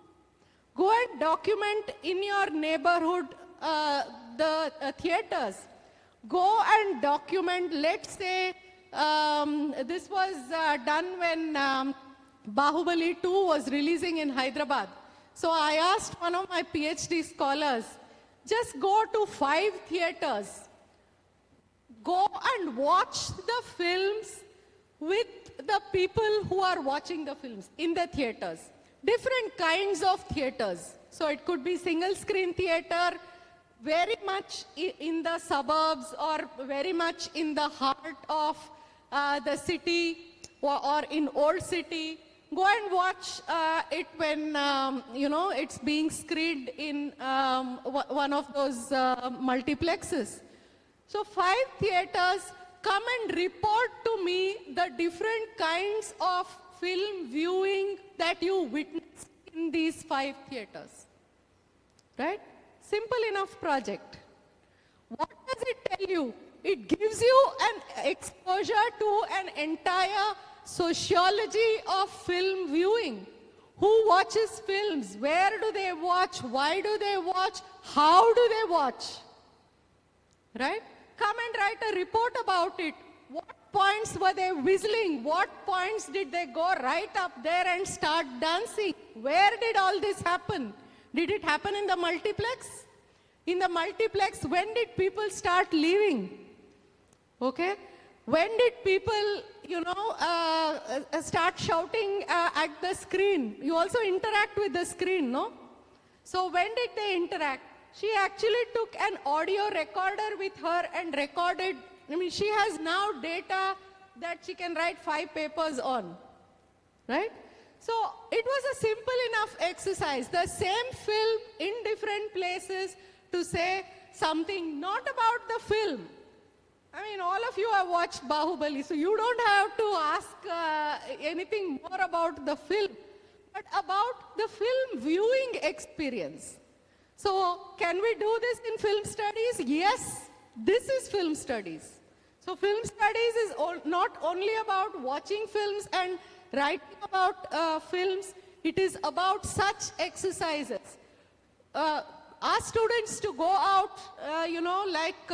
Speaker 2: Go and document in your neighborhood the theaters. Go and document, let's say, this was done when Bahubali 2 was releasing in Hyderabad. So I asked one of my PhD scholars, just go to 5 theaters. Go and watch the films with the people who are watching the films in the theaters. Different kinds of theaters. So it could be single screen theater, very much in the suburbs or very much in the heart of the city or in old city. Go and watch it when, it's being screened in one of those multiplexes. So 5 theaters, come and report to me the different kinds of film viewing that you witnessed in these 5 theaters. Right? Simple enough project. What does it tell you? It gives you an exposure to an entire sociology of film viewing. Who watches films? Where do they watch? Why do they watch? How do they watch? Right? Come and write a report about it. What points were they whistling? What points did they go right up there and start dancing? Where did all this happen? Did it happen in the multiplex? In the multiplex, when did people start leaving? Okay? When did people, start shouting at the screen? You also interact with the screen, no? So when did they interact? She actually took an audio recorder with her and recorded. She has now data that she can write 5 papers on, right? So it was a simple enough exercise. The same film in different places to say something not about the film. All of you have watched Bahubali, so you don't have to ask anything more about the film, but about the film viewing experience. So can we do this in film studies? Yes, this is film studies. So film studies is not only about watching films and writing about films, it is about such exercises. Ask students to go out, like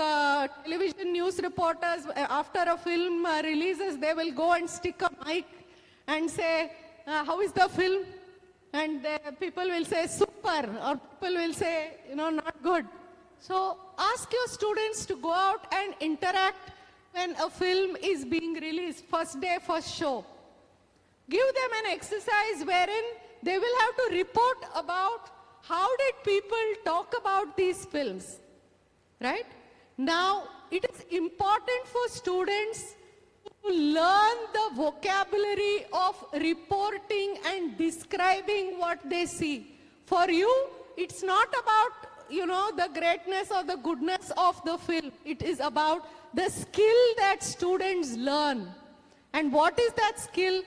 Speaker 2: television news reporters, after a film releases, they will go and stick a mic and say, how is the film? and people will say super, or people will say, not good. So ask your students to go out and interact when a film is being released, first day, first show. Give them an exercise wherein they will have to report about how did people talk about these films, right? Now, it is important for students to learn the vocabulary of reporting and describing what they see. For you, it's not about, the greatness or the goodness of the film. It is about the skill that students learn. And what is that skill?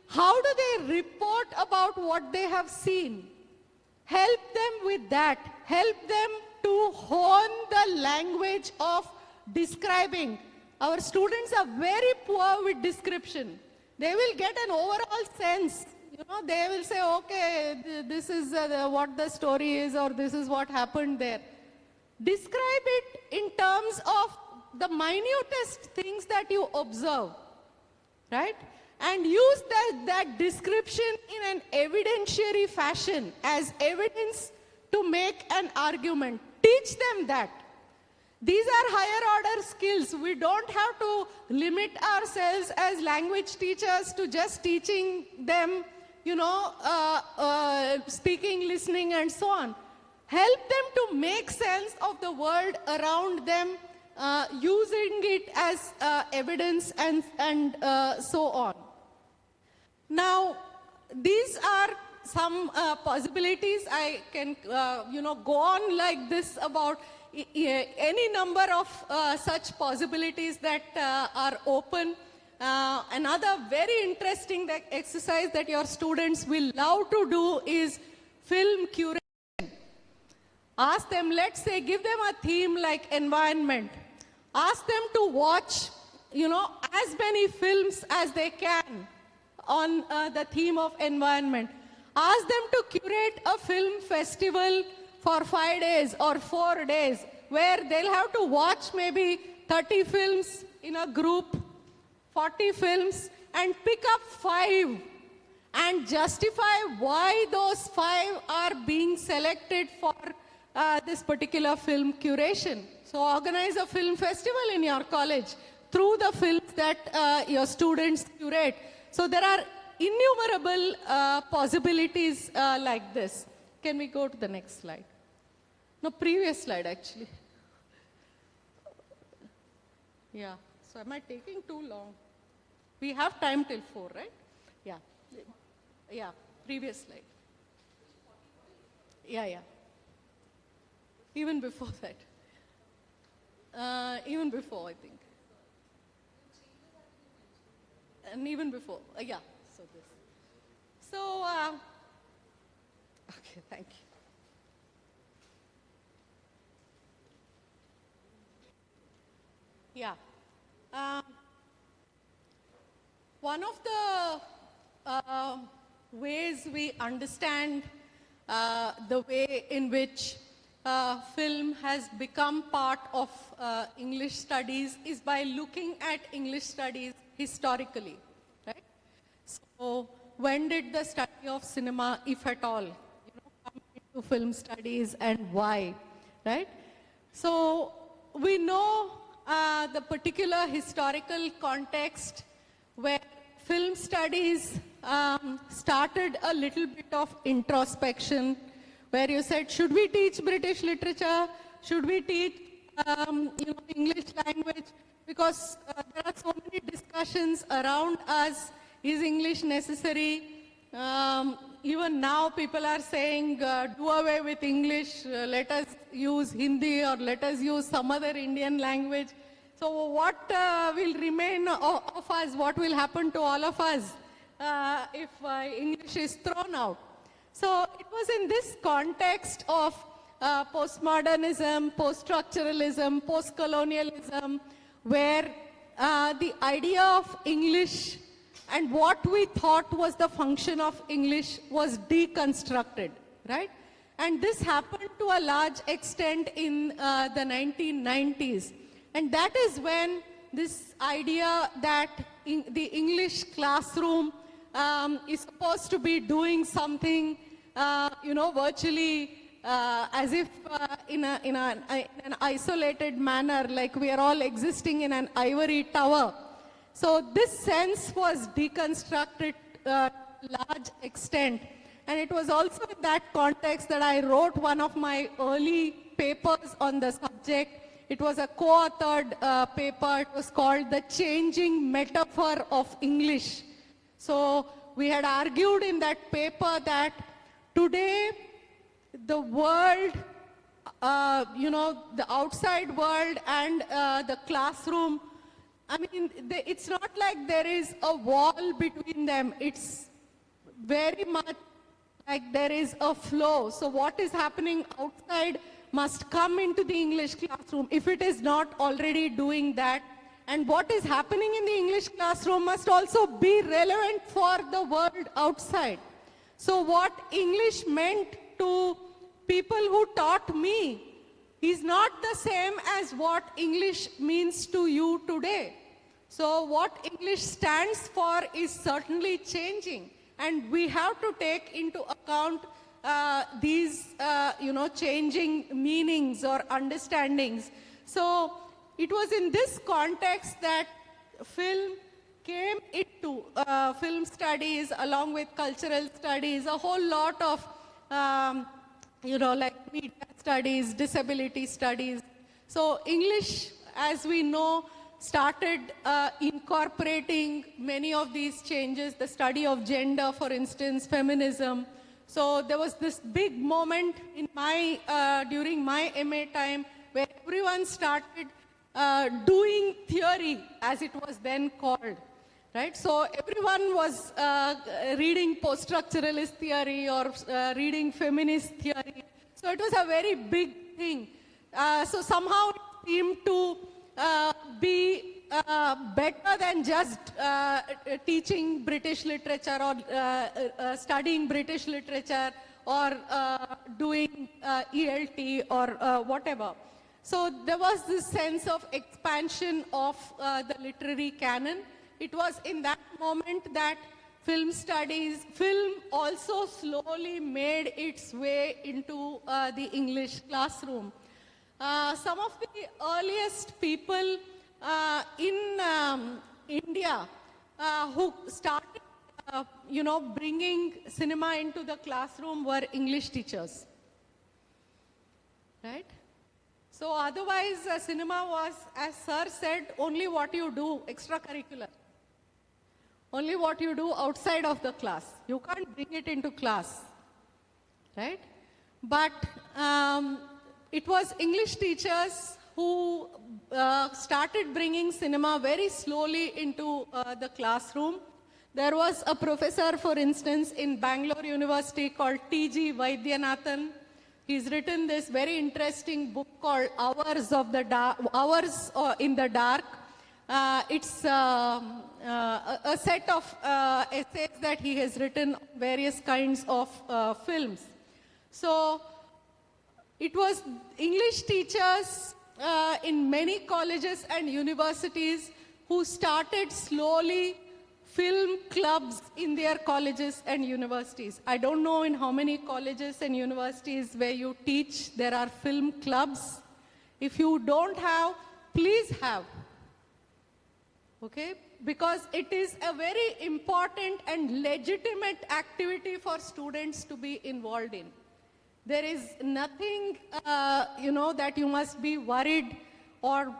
Speaker 2: How do they report about what they have seen? Help them with that. Help them to hone the language of describing. Our students are very poor with description. They will get an overall sense. They will say, okay, this is what the story is, or this is what happened there. Describe it in terms of the minutest things that you observe, right? And use that description in an evidentiary fashion as evidence to make an argument. Teach them that. These are higher order skills. We don't have to limit ourselves as language teachers to just teaching them, speaking, listening, and so on. Help them to make sense of the world around them, using it as evidence and so on. Now, these are some possibilities. I can, go on like this about any number of such possibilities that are open. Another very interesting exercise that your students will love to do is film curation. Ask them, let's say, give them a theme like environment. Ask them to watch, as many films as they can on the theme of environment. Ask them to curate a film festival for 5 days or 4 days, where they'll have to watch maybe 30 films in a group, 40 films, and pick up 5 and justify why those 5 are being selected for this particular film curation. So organize a film festival in your college through the films that your students curate. So there are innumerable possibilities like this. Can we go to the next slide? No, previous slide actually. Yeah, so am I taking too long? We have time till 4, right? Yeah, yeah, previous slide. Yeah. Even before that. Even before, I think. And even before, yeah, so this. So, okay, thank you. Yeah. One of the ways we understand the way in which film has become part of English studies is by looking at English studies historically, right? So when did the study of cinema, if at all, come into film studies, and why, right? So we know the particular historical context where film studies started a little bit of introspection, where you said, should we teach British literature? Should we teach English language? Because there are so many discussions around us. Is English necessary? Even now people are saying, do away with English, let us use Hindi, or let us use some other Indian language. So what will remain of us? What will happen to all of us if English is thrown out? So it was in this context of postmodernism, post-structuralism, post-colonialism, where the idea of English and what we thought was the function of English was deconstructed, right? And this happened to a large extent in the 1990s. And that is when this idea that the English classroom is supposed to be doing something virtually as if in an isolated manner, like we are all existing in an ivory tower. So this sense was deconstructed to large extent. And it was also in that context that I wrote one of my early papers on the subject. It was a co-authored paper. It was called The Changing Metaphor of English. So we had argued in that paper that today the world, the outside world and the classroom, I mean, it's not like there is a wall between them. It's very much like there is a flow. So what is happening outside must come into the English classroom if it is not already doing that. And what is happening in the English classroom must also be relevant for the world outside. So what English meant to people who taught me is not the same as what English means to you today. So what English stands for is certainly changing. And we have to take into account these, changing meanings or understandings. So it was in this context that film came into film studies along with cultural studies, a whole lot of, like media studies, disability studies. So English, as we know, started incorporating many of these changes, the study of gender, for instance, feminism. So there was this big moment in during my MA time where everyone started doing theory, as it was then called, right? So everyone was reading post-structuralist theory or reading feminist theory. So it was a very big thing. So somehow it seemed to be better than just teaching British literature or studying British literature or doing ELT or whatever. So there was this sense of expansion of the literary canon. It was in that moment that film also slowly made its way into the English classroom. Some of the earliest people in India who started, bringing cinema into the classroom were English teachers, right? So otherwise, cinema was, as Sir said, only what you do extracurricular, only what you do outside of the class. You can't bring it into class, right? But it was English teachers who started bringing cinema very slowly into the classroom. There was a professor, for instance, in Bangalore University called T.G. Vaidyanathan. He's written this very interesting book called Hours in the Dark. It's a set of essays that he has written on various kinds of films. So it was English teachers in many colleges and universities who started slowly film clubs in their colleges and universities. I don't know in how many colleges and universities where you teach there are film clubs. If you don't have, please have. Okay? Because it is a very important and legitimate activity for students to be involved in. There is nothing, that you must be worried or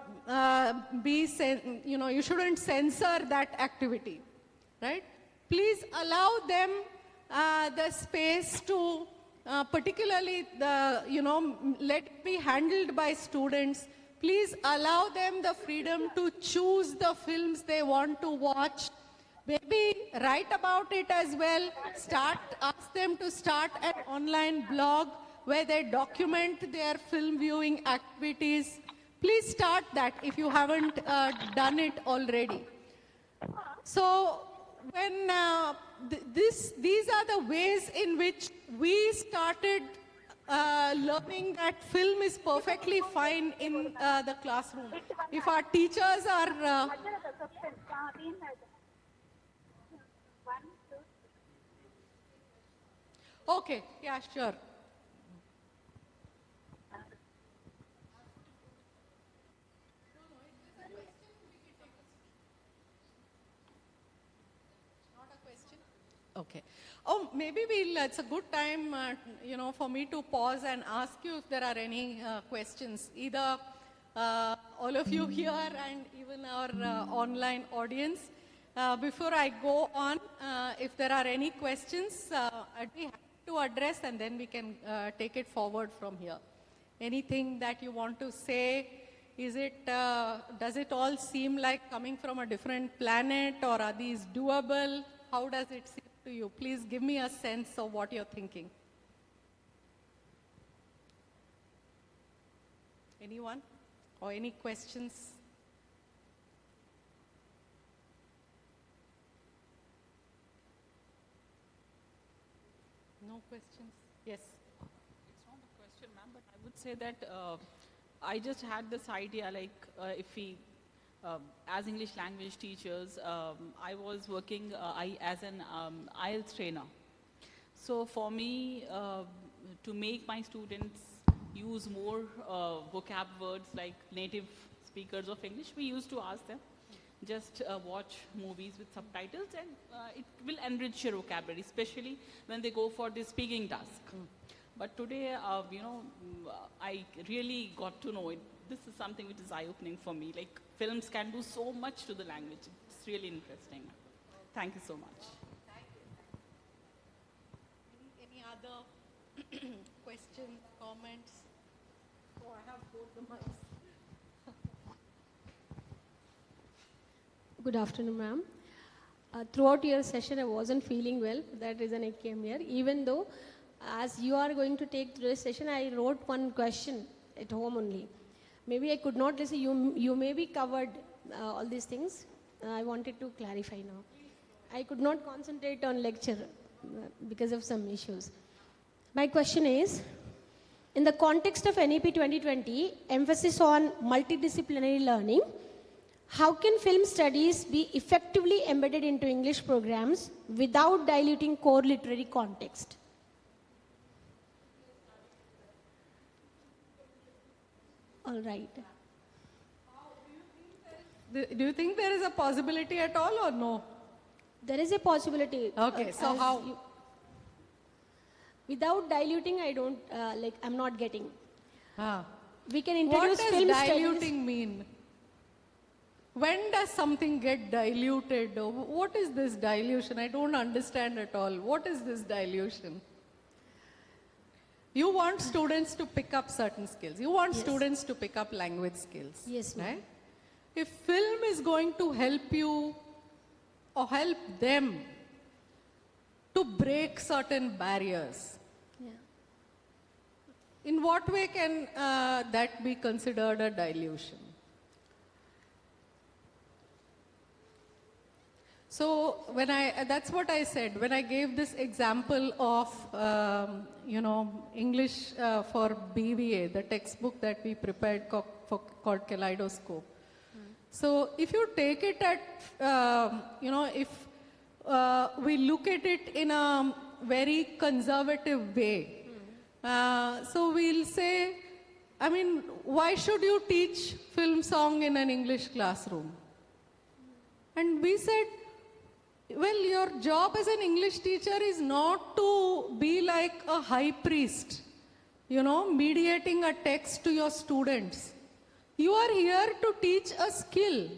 Speaker 2: you shouldn't censor that activity, right? Please allow them the space to, particularly let it be handled by students. Please allow them the freedom to choose the films they want to watch. Maybe write about it as well. Ask them to start an online blog where they document their film viewing activities. Please start that if you haven't done it already. So when these are the ways in which we started learning that film is perfectly fine in the classroom. If our teachers are Okay, yeah, sure. Okay. Oh, maybe it's a good time, for me to pause and ask you if there are any questions. Either all of you here and even our online audience. Before I go on, if there are any questions, I'd be happy to address and then we can take it forward from here. Anything that you want to say? Does it all seem like coming from a different planet, or are these doable? How does it seem to you? Please give me a sense of what you're thinking. Anyone? Or any questions? No questions? Yes.
Speaker 4: It's not a question, ma'am, but I would say that I just had this idea, like if we, as English language teachers, I was working as an IELTS trainer. So for me, to make my students use more vocab words like native speakers of English, we used to ask them, just watch movies with subtitles and it will enrich your vocabulary, especially when they go for the speaking task. But today, I really got to know it. This is something which is eye-opening for me. Like, films can do so much to the language. It's really interesting. Thank you so much.
Speaker 2: Any other questions, comments? Oh, I have both the mics.
Speaker 5: Good afternoon, ma'am. Throughout your session, I wasn't feeling well. That reason I came here. Even though, as you are going to take through the session, I wrote one question at home only. Maybe I could not listen. You maybe covered all these things. I wanted to clarify now. I could not concentrate on lecture because of some issues. My question is, in the context of NEP 2020, emphasis on multidisciplinary learning, how can film studies be effectively embedded into English programs without diluting core literary context? All right.
Speaker 2: Do you think there is a possibility at all or no?
Speaker 5: There is a possibility.
Speaker 2: Okay, so
Speaker 5: as
Speaker 2: how?
Speaker 5: Without diluting, I don't, I'm not getting.
Speaker 2: Ah.
Speaker 5: We can
Speaker 2: What
Speaker 5: introduce
Speaker 2: does
Speaker 5: film
Speaker 2: diluting
Speaker 5: studies.
Speaker 2: mean? When does something get diluted? What is this dilution? I don't understand at all. What is this dilution? You want students to pick up certain skills. You want
Speaker 5: Yes.
Speaker 2: students to pick up language skills.
Speaker 5: Yes, ma'am.
Speaker 2: right? If film is going to help you or help them to break certain barriers,
Speaker 5: Yeah.
Speaker 2: in what way can that be considered a dilution? So that's what I said, when I gave this example of, English for BVA, the textbook that we prepared called Kaleidoscope. So if you take it at, if we look at it in a very conservative way, so we'll say, why should you teach film song in an English classroom? And we said, well, your job as an English teacher is not to be like a high priest, mediating a text to your students. You are here to teach a skill.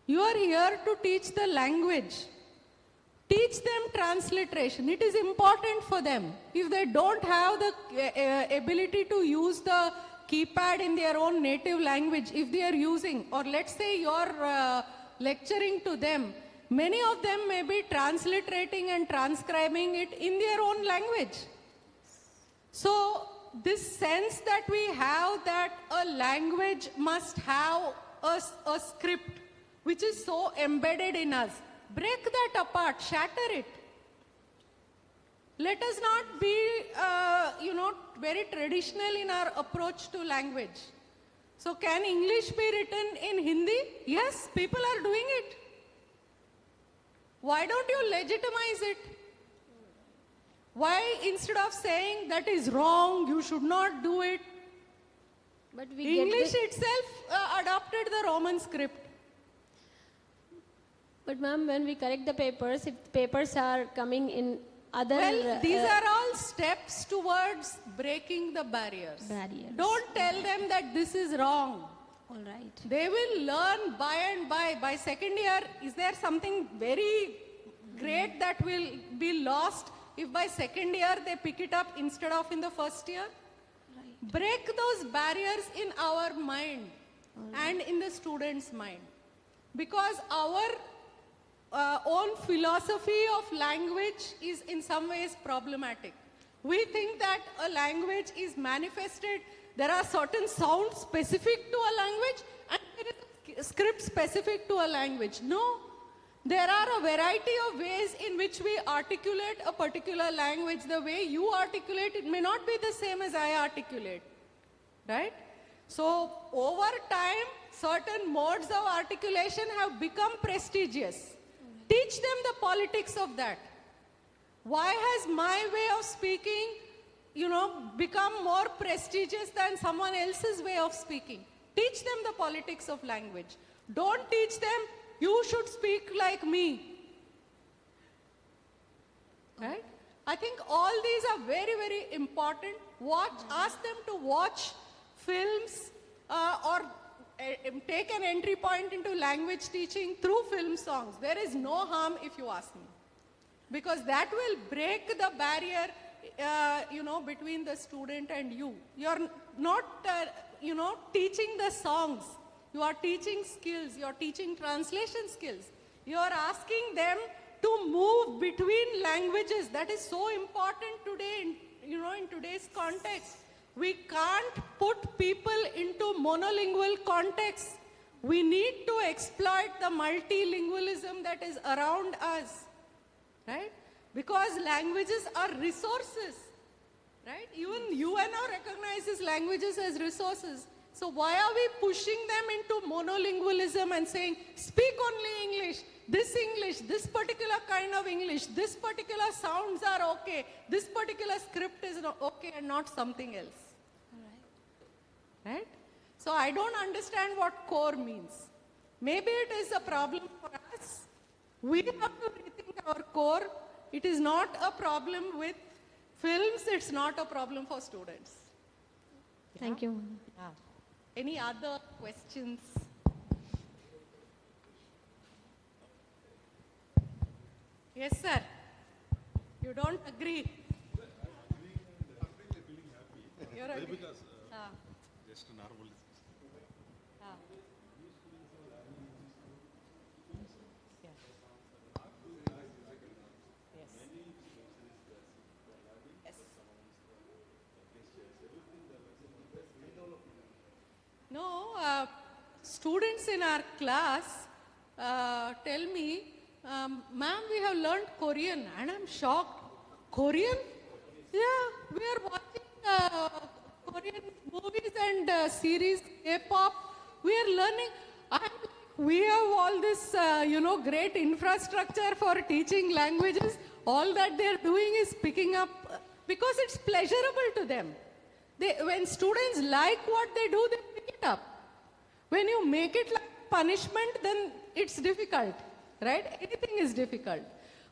Speaker 2: You are here to teach the language. Teach them transliteration. It is important for them. If they don't have the ability to use the keypad in their own native language, if they are using, or let's say you're lecturing to them, many of them may be transliterating and transcribing it in their own language. So this sense that we have that a language must have a script which is so embedded in us, break that apart, shatter it. Let us not be, very traditional in our approach to language. So can English be written in Hindi? Yes, people are doing it. Why don't you legitimize it? Why instead of saying that is wrong, you should not do it,
Speaker 5: But we get
Speaker 2: English
Speaker 5: the,
Speaker 2: itself adopted the Roman script.
Speaker 5: but ma'am, when we correct the papers, if the papers are coming in other
Speaker 2: Well, these are all steps towards breaking the barriers.
Speaker 5: barriers.
Speaker 2: Don't tell them that this is wrong.
Speaker 5: All right.
Speaker 2: They will learn by and by. By second year, is there something very great that will be lost if by second year they pick it up instead of in the first year?
Speaker 5: Right.
Speaker 2: Break those barriers in our mind and in the student's mind. Because our own philosophy of language is in some ways problematic. We think that a language is manifested, there are certain sounds specific to a language and there is a script specific to a language. No, there are a variety of ways in which we articulate a particular language. The way you articulate it may not be the same as I articulate, right? So over time, certain modes of articulation have become prestigious. Teach them the politics of that. Why has my way of speaking, become more prestigious than someone else's way of speaking? Teach them the politics of language. Don't teach them, you should speak like me. Right? I think all these are very, very important. Ask them to watch films or take an entry point into language teaching through film songs. There is no harm if you ask me. Because that will break the barrier, between the student and you. You're not, teaching the songs. You are teaching skills. You're teaching translation skills. You're asking them to move between languages. That is so important today, in today's context. We can't put people into monolingual contexts. We need to exploit the multilingualism that is around us, right? Because languages are resources, right? Even UNO recognizes languages as resources. So why are we pushing them into monolingualism and saying, speak only English, this particular kind of English, this particular sounds are okay, this particular script is not okay and not something else. Right? So I don't understand what core means. Maybe it is a problem for us. We have to rethink our core. It is not a problem with films. It's not a problem for students.
Speaker 5: Thank you.
Speaker 2: Yeah. Any other questions? Yes, sir. You don't agree? You're agree.
Speaker 6: Because just normal.
Speaker 2: No, students in our class tell me, ma'am, we have learned Korean, and I'm shocked. Korean? Yeah, we are watching Korean movies and series, K-pop. We are learning. We have all this, great infrastructure for teaching languages. All that they're doing is picking up because it's pleasurable to them. When students like what they do, they pick it up. When you make it like punishment, then it's difficult, right? Anything is difficult.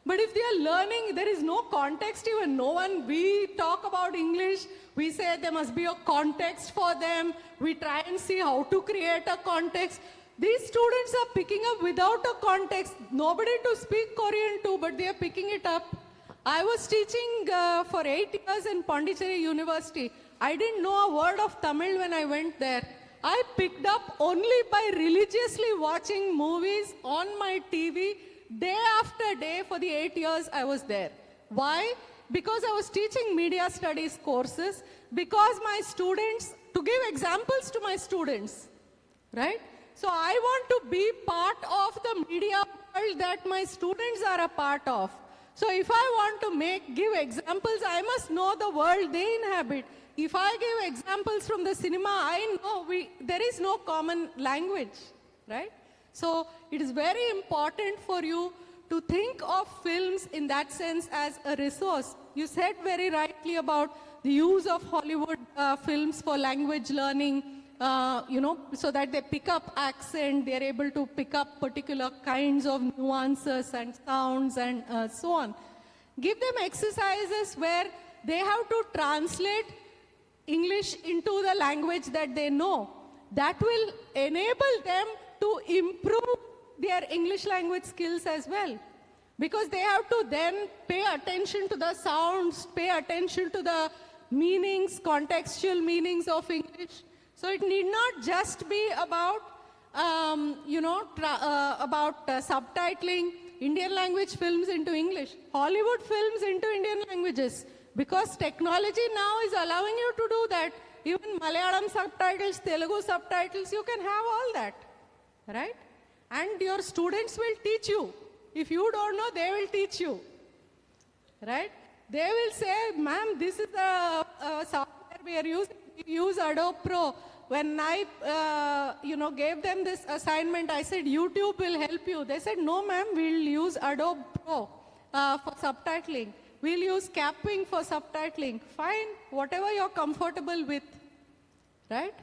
Speaker 2: But if they are learning, there is no context even. We talk about English, we say there must be a context for them. We try and see how to create a context. These students are picking up without a context. Nobody to speak Korean to, but they are picking it up. I was teaching for 8 years in Pondicherry University. I didn't know a word of Tamil when I went there. I picked up only by religiously watching movies on my TV day after day for the 8 years I was there. Why? Because I was teaching media studies courses, because my students, to give examples to my students, right? So I want to be part of the media world that my students are a part of. So if I want to give examples, I must know the world they inhabit. If I give examples from the cinema, I know there is no common language, right? So it is very important for you to think of films in that sense as a resource. You said very rightly about the use of Hollywood films for language learning, so that they pick up accent, they're able to pick up particular kinds of nuances and sounds and so on. Give them exercises where they have to translate English into the language that they know. That will enable them to improve their English language skills as well. Because they have to then pay attention to the sounds, pay attention to the meanings, contextual meanings of English. So it need not just be about, subtitling Indian language films into English, Hollywood films into Indian languages. Because technology now is allowing you to do that. Even Malayalam subtitles, Telugu subtitles, you can have all that, right? And your students will teach you. If you don't know, they will teach you, right? They will say, ma'am, this is the software we are using. We use Adobe Pro. When I, gave them this assignment, I said, YouTube will help you. They said, no, ma'am, we'll use Adobe Pro for subtitling. We'll use capping for subtitling. Fine, whatever you're comfortable with, right?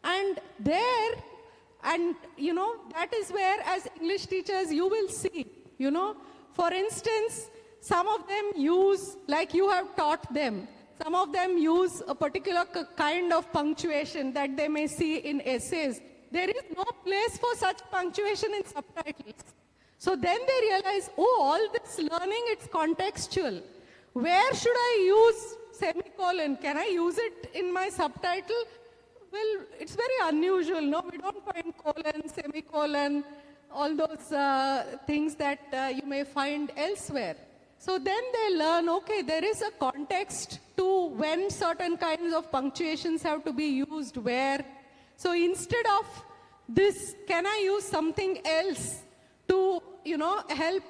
Speaker 2: And there, that is where as English teachers you will see, for instance, some of them use, like you have taught them, some of them use a particular kind of punctuation that they may see in essays. There is no place for such punctuation in subtitles. So then they realize, oh, all this learning, it's contextual. Where should I use semicolon? Can I use it in my subtitle? Well, it's very unusual, no? We don't find colon, semicolon, all those things that you may find elsewhere. So then they learn, okay, there is a context to when certain kinds of punctuations have to be used where. So instead of this, can I use something else to, help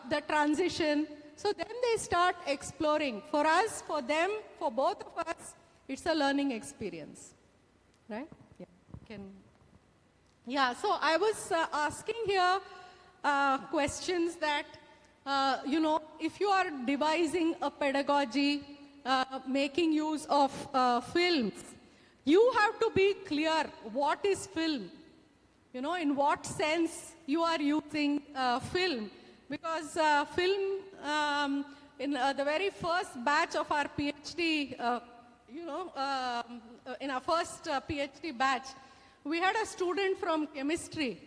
Speaker 2: the transition? So then they start exploring. For us, for them, for both of us, it's a learning experience, right? Yeah. So I was asking here questions that, if you are devising a pedagogy, making use of films, you have to be clear what is film. In what sense you are using film. Because film, in the very first batch of our PhD, in our first PhD batch, we had a student from chemistry.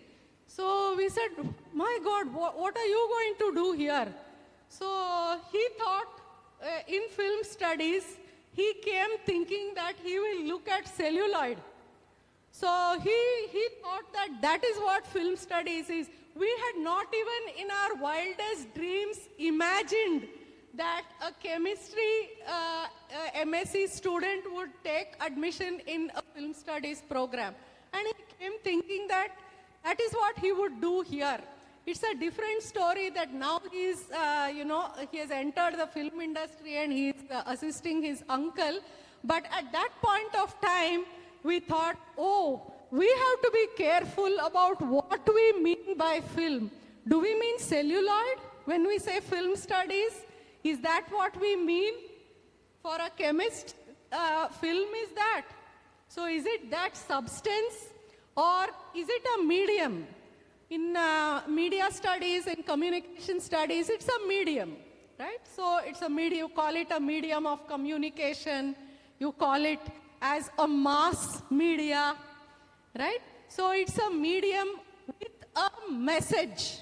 Speaker 2: So we said, my God, what are you going to do here? So he thought in film studies, he came thinking that he will look at celluloid. So he thought that that is what film studies is. We had not even in our wildest dreams imagined that a chemistry MSc student would take admission in a film studies program. And he came thinking that that is what he would do here. It's a different story that now he's, he has entered the film industry and he's assisting his uncle. But at that point of time, we thought, oh, we have to be careful about what we mean by film. Do we mean celluloid when we say film studies? Is that what we mean? For a chemist, film is that. So is it that substance or is it a medium? In media studies, in communication studies, it's a medium, right? So it's a medium, you call it a medium of communication, you call it as a mass media, right? So it's a medium with a message,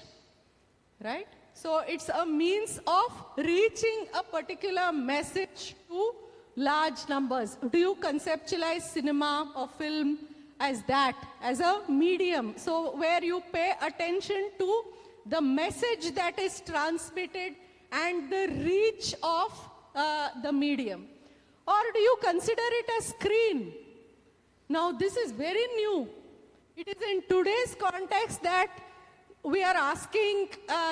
Speaker 2: right? So it's a means of reaching a particular message to large numbers. Do you conceptualize cinema or film as that, as a medium? So where you pay attention to the message that is transmitted and the reach of the medium. Or do you consider it a screen? Now this is very new. It is in today's context that we are asking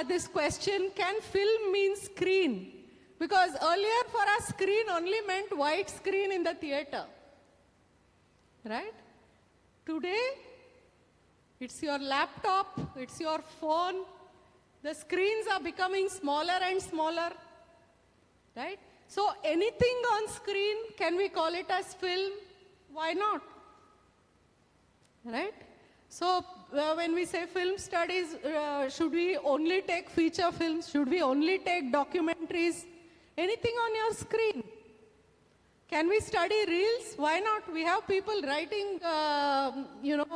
Speaker 2: this question, can film mean screen? Because earlier for us screen only meant white screen in the theater, right? Today, it's your laptop, it's your phone. The screens are becoming smaller and smaller, right? So anything on screen, can we call it as film? Why not? Right? So when we say film studies, should we only take feature films? Should we only take documentaries? Anything on your screen. Can we study reels? Why not? We have people writing,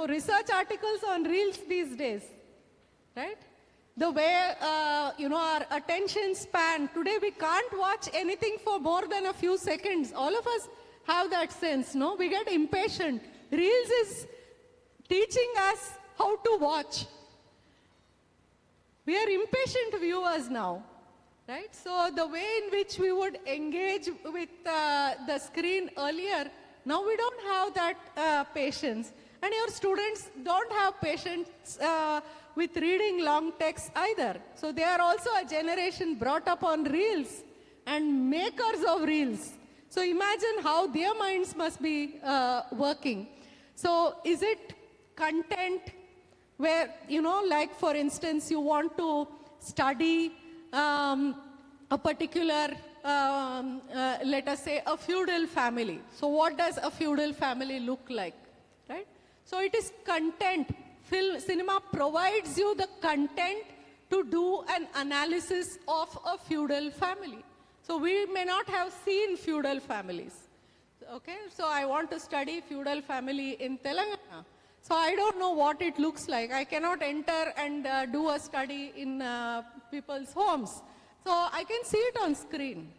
Speaker 2: research articles on reels these days, right? The way, our attention span. Today we can't watch anything for more than a few seconds. All of us have that sense, no? We get impatient. Reels is teaching us how to watch. We are impatient viewers now, right? So the way in which we would engage with the screen earlier, now we don't have that patience. And your students don't have patience with reading long text either. So they are also a generation brought up on reels and makers of reels. So imagine how their minds must be working. So is it content where, like for instance, you want to study a particular, let us say, a feudal family. So what does a feudal family look like, right? So it is content. Cinema provides you the content to do an analysis of a feudal family. So we may not have seen feudal families. Okay, so I want to study feudal family in Telangana. So I don't know what it looks like. I cannot enter and do a study in people's homes. So I can see it on screen.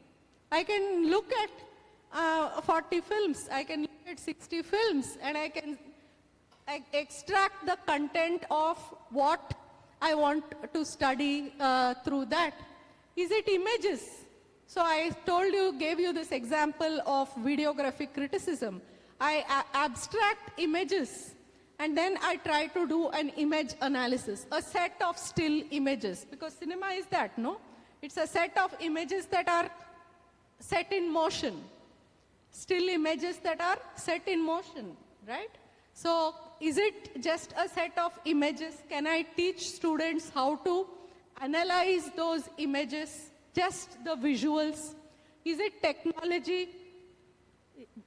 Speaker 2: I can look at 40 films. I can look at 60 films, and I can extract the content of what I want to study through that. Is it images? So I gave you this example of videographic criticism. I abstract images, and then I try to do an image analysis, a set of still images, because cinema is that, no? It's a set of images that are set in motion, still images that are set in motion, right? So is it just a set of images? Can I teach students how to analyze those images, just the visuals? Is it technology?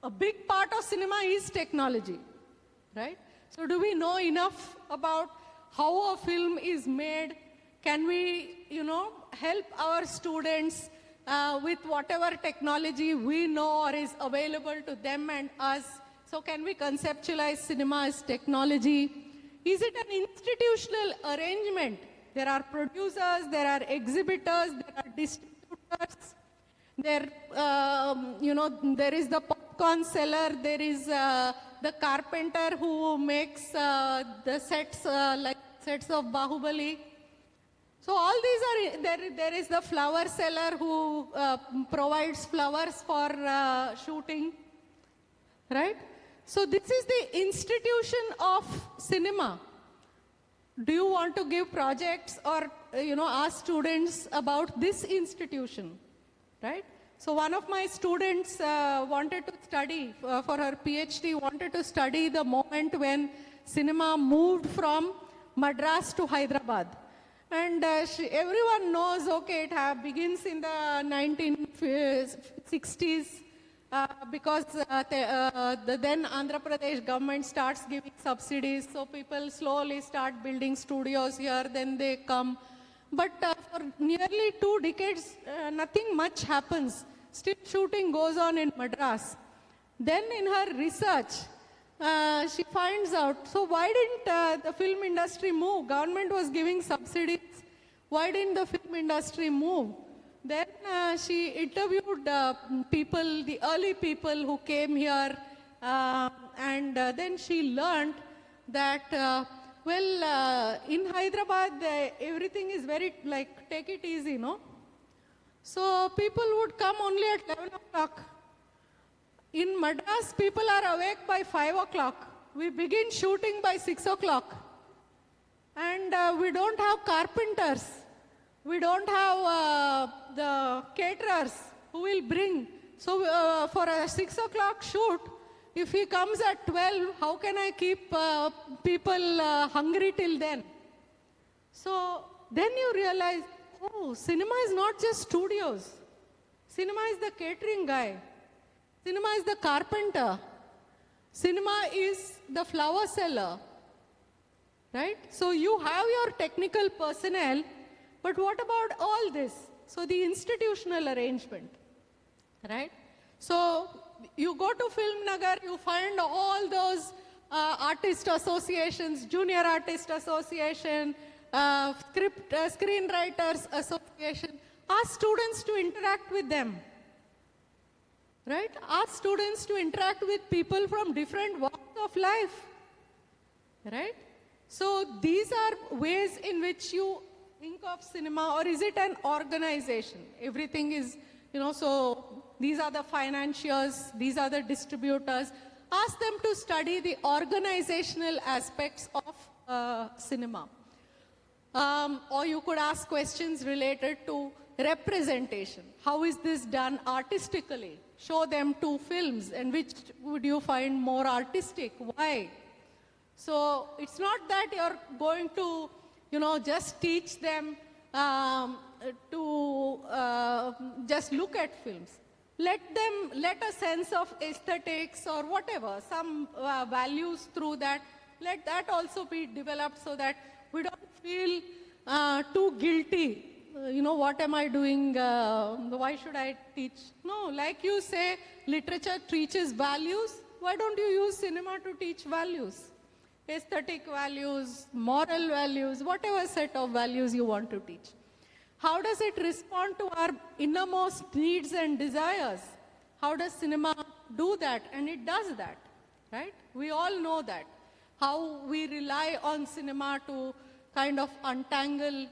Speaker 2: A big part of cinema is technology, right? So do we know enough about how a film is made? Can we, help our students with whatever technology we know or is available to them and us? So can we conceptualize cinema as technology? Is it an institutional arrangement? There are producers, there are exhibitors, there are distributors. There, there is the popcorn seller, there is the carpenter who makes the sets, like sets of Bahubali. So all these are, there is the flower seller who provides flowers for shooting, right? So this is the institution of cinema. Do you want to give projects or, ask students about this institution, right? So one of my students wanted to study, for her PhD, wanted to study the moment when cinema moved from Madras to Hyderabad. And everyone knows, okay, it begins in the 1960s because then Andhra Pradesh government starts giving subsidies. So people slowly start building studios here, then they come. But for nearly 2 decades, nothing much happens. Still shooting goes on in Madras. Then in her research, she finds out, so why didn't the film industry move? Government was giving subsidies. Why didn't the film industry move? Then she interviewed people, the early people who came here, and then she learned that, in Hyderabad, everything is very, take it easy, no? So people would come only at 11 o'clock. In Madras, people are awake by 5 o'clock. We begin shooting by 6 o'clock. And we don't have carpenters. We don't have the caterers who will bring. So for a 6 o'clock shoot, if he comes at 12, how can I keep people hungry till then? So then you realize, oh, cinema is not just studios. Cinema is the catering guy. Cinema is the carpenter. Cinema is the flower seller. Right? So you have your technical personnel, but what about all this? So the institutional arrangement. Right? So you go to Film Nagar, you find all those artist associations, Junior Artist Association, Screenwriters Association. Ask students to interact with them. Right? Ask students to interact with people from different walks of life. Right? So these are ways in which you think of cinema, or is it an organization? Everything is, so these are the financiers, these are the distributors. Ask them to study the organizational aspects of cinema. Or you could ask questions related to representation. How is this done artistically? Show them 2 films, and which would you find more artistic? Why? So it's not that you're going to, just teach them to just look at films. Let a sense of aesthetics or whatever, some values through that, let that also be developed so that we don't feel too guilty. What am I doing? Why should I teach? No, like you say, literature teaches values. Why don't you use cinema to teach values? Aesthetic values, moral values, whatever set of values you want to teach. How does it respond to our innermost needs and desires? How does cinema do that? And it does that, right? We all know that. How we rely on cinema to kind of untangle,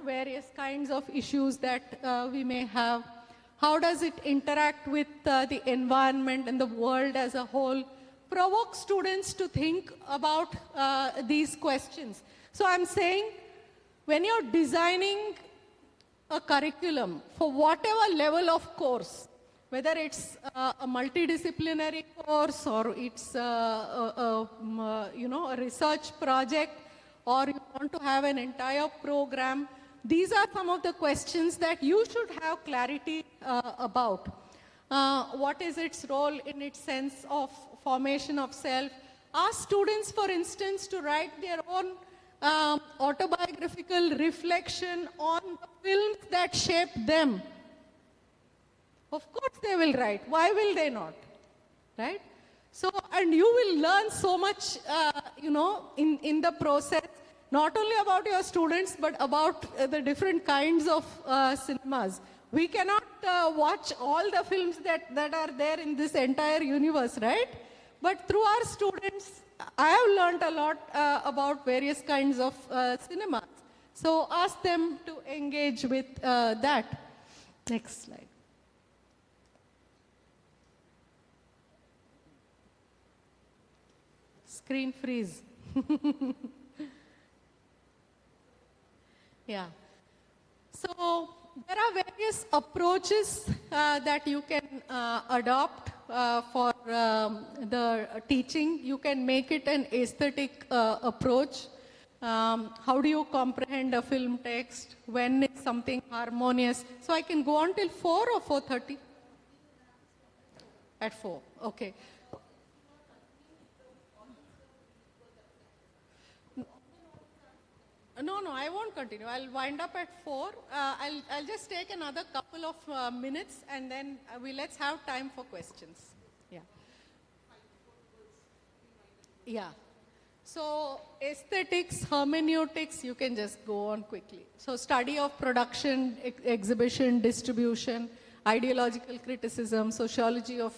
Speaker 2: various kinds of issues that we may have. How does it interact with the environment and the world as a whole? Provoke students to think about these questions. So I'm saying, when you're designing a curriculum for whatever level of course, whether it's a multidisciplinary course or it's a research project, or you want to have an entire program, these are some of the questions that you should have clarity about. What is its role in its sense of formation of self? Ask students, for instance, to write their own autobiographical reflection on the films that shaped them. Of course they will write. Why will they not? Right? So, and you will learn so much, in the process, not only about your students, but about the different kinds of cinemas. We cannot watch all the films that are there in this entire universe, right? But through our students, I have learned a lot about various kinds of cinemas. So ask them to engage with that. Next slide. Screen freeze. Yeah. So there are various approaches that you can adopt for the teaching. You can make it an aesthetic approach. How do you comprehend a film text? When is something harmonious? So I can go on till 4 or 4:30? At 4, okay. No, I won't continue. I'll wind up at 4. I'll just take another couple of minutes, and then let's have time for questions. Yeah. Yeah. So aesthetics, hermeneutics, you can just go on quickly. So study of production, exhibition, distribution, ideological criticism, sociology of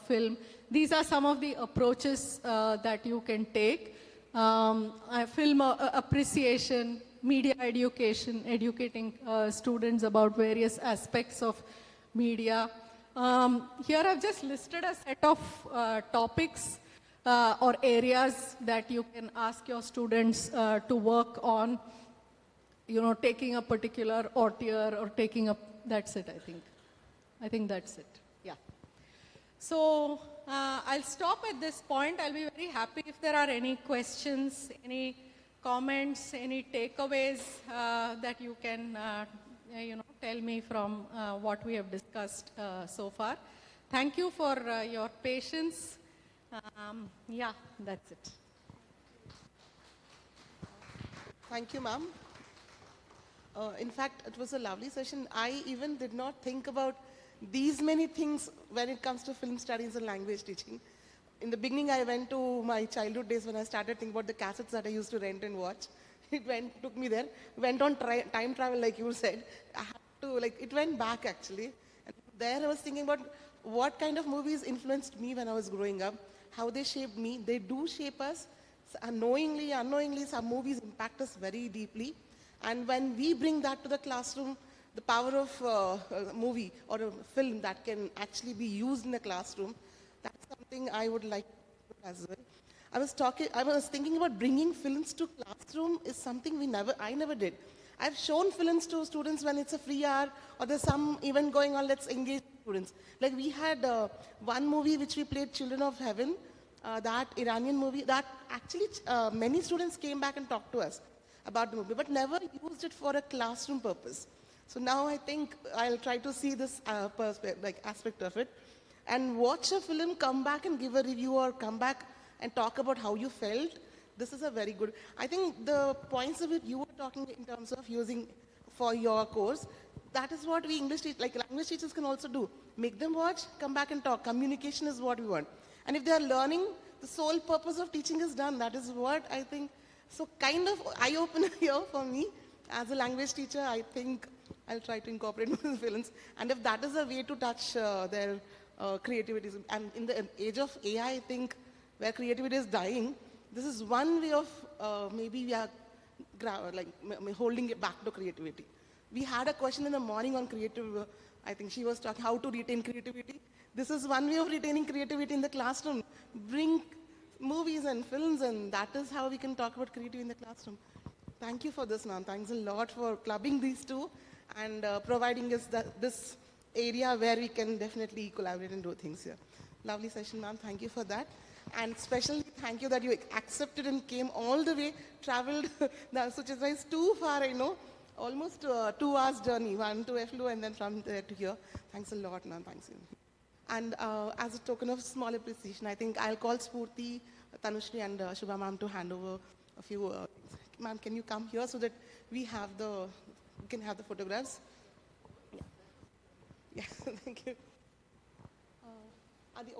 Speaker 2: film. These are some of the approaches that you can take. Film appreciation, media education, educating students about various aspects of media. Here I've just listed a set of topics or areas that you can ask your students to work on, taking a particular auteur or taking a, that's it, I think. I think that's it, yeah. So I'll stop at this point. I'll be very happy if there are any questions, any comments, any takeaways that you can, tell me from what we have discussed so far. Thank you for your patience. Yeah, that's it.
Speaker 7: Thank you, ma'am. In fact, it was a lovely session. I even did not think about these many things when it comes to film studies and language teaching. In the beginning, I went to my childhood days when I started thinking about the cassettes that I used to rent and watch. Took me there, went on time travel like you said. I had to, it went back actually. And there I was thinking about what kind of movies influenced me when I was growing up, how they shaped me. They do shape us. Knowingly, unknowingly, some movies impact us very deeply. And when we bring that to the classroom, the power of a movie or a film that can actually be used in a classroom, that's something I would like to do as well. I was thinking about bringing films to classroom is something I never did. I've shown films to students when it's a free hour or there's some event going on, let's engage students. Like we had one movie which we played, Children of Heaven, that Iranian movie, that actually many students came back and talked to us about the movie, but never used it for a classroom purpose. So now I think I'll try to see this aspect of it and watch a film, come back and give a review or come back and talk about how you felt. This is a very good, I think the points of it you were talking in terms of using for your course, that is what we language teachers can also do. Make them watch, come back and talk. Communication is what we want. And if they are learning, the sole purpose of teaching is done. That is what I think. So kind of eye-opener here for me. As a language teacher, I think I'll try to incorporate more films. And if that is a way to touch their creativity, and in the age of AI, I think where creativity is dying, this is one way of maybe we are holding it back to creativity. We had a question in the morning on creative, I think she was talking how to retain creativity. This is one way of retaining creativity in the classroom. Bring movies and films, and that is how we can talk about creativity in the classroom. Thank you for this, ma'am. Thanks a lot for clubbing these two and providing us this area where we can definitely collaborate and do things here. Lovely session, ma'am. Thank you for that. And especially thank you that you accepted and came all the way, traveled. Suchitra is too far, I know. Almost 2 hours journey, one to FLU and then from there to here. Thanks a lot, ma'am. Thanks. And as a token of small appreciation, I think I'll call Spurti, Tanushri and Shubha ma'am to hand over a few. Ma'am, can you come here so that we can have the photographs? Yeah, yeah. Thank you. Adi,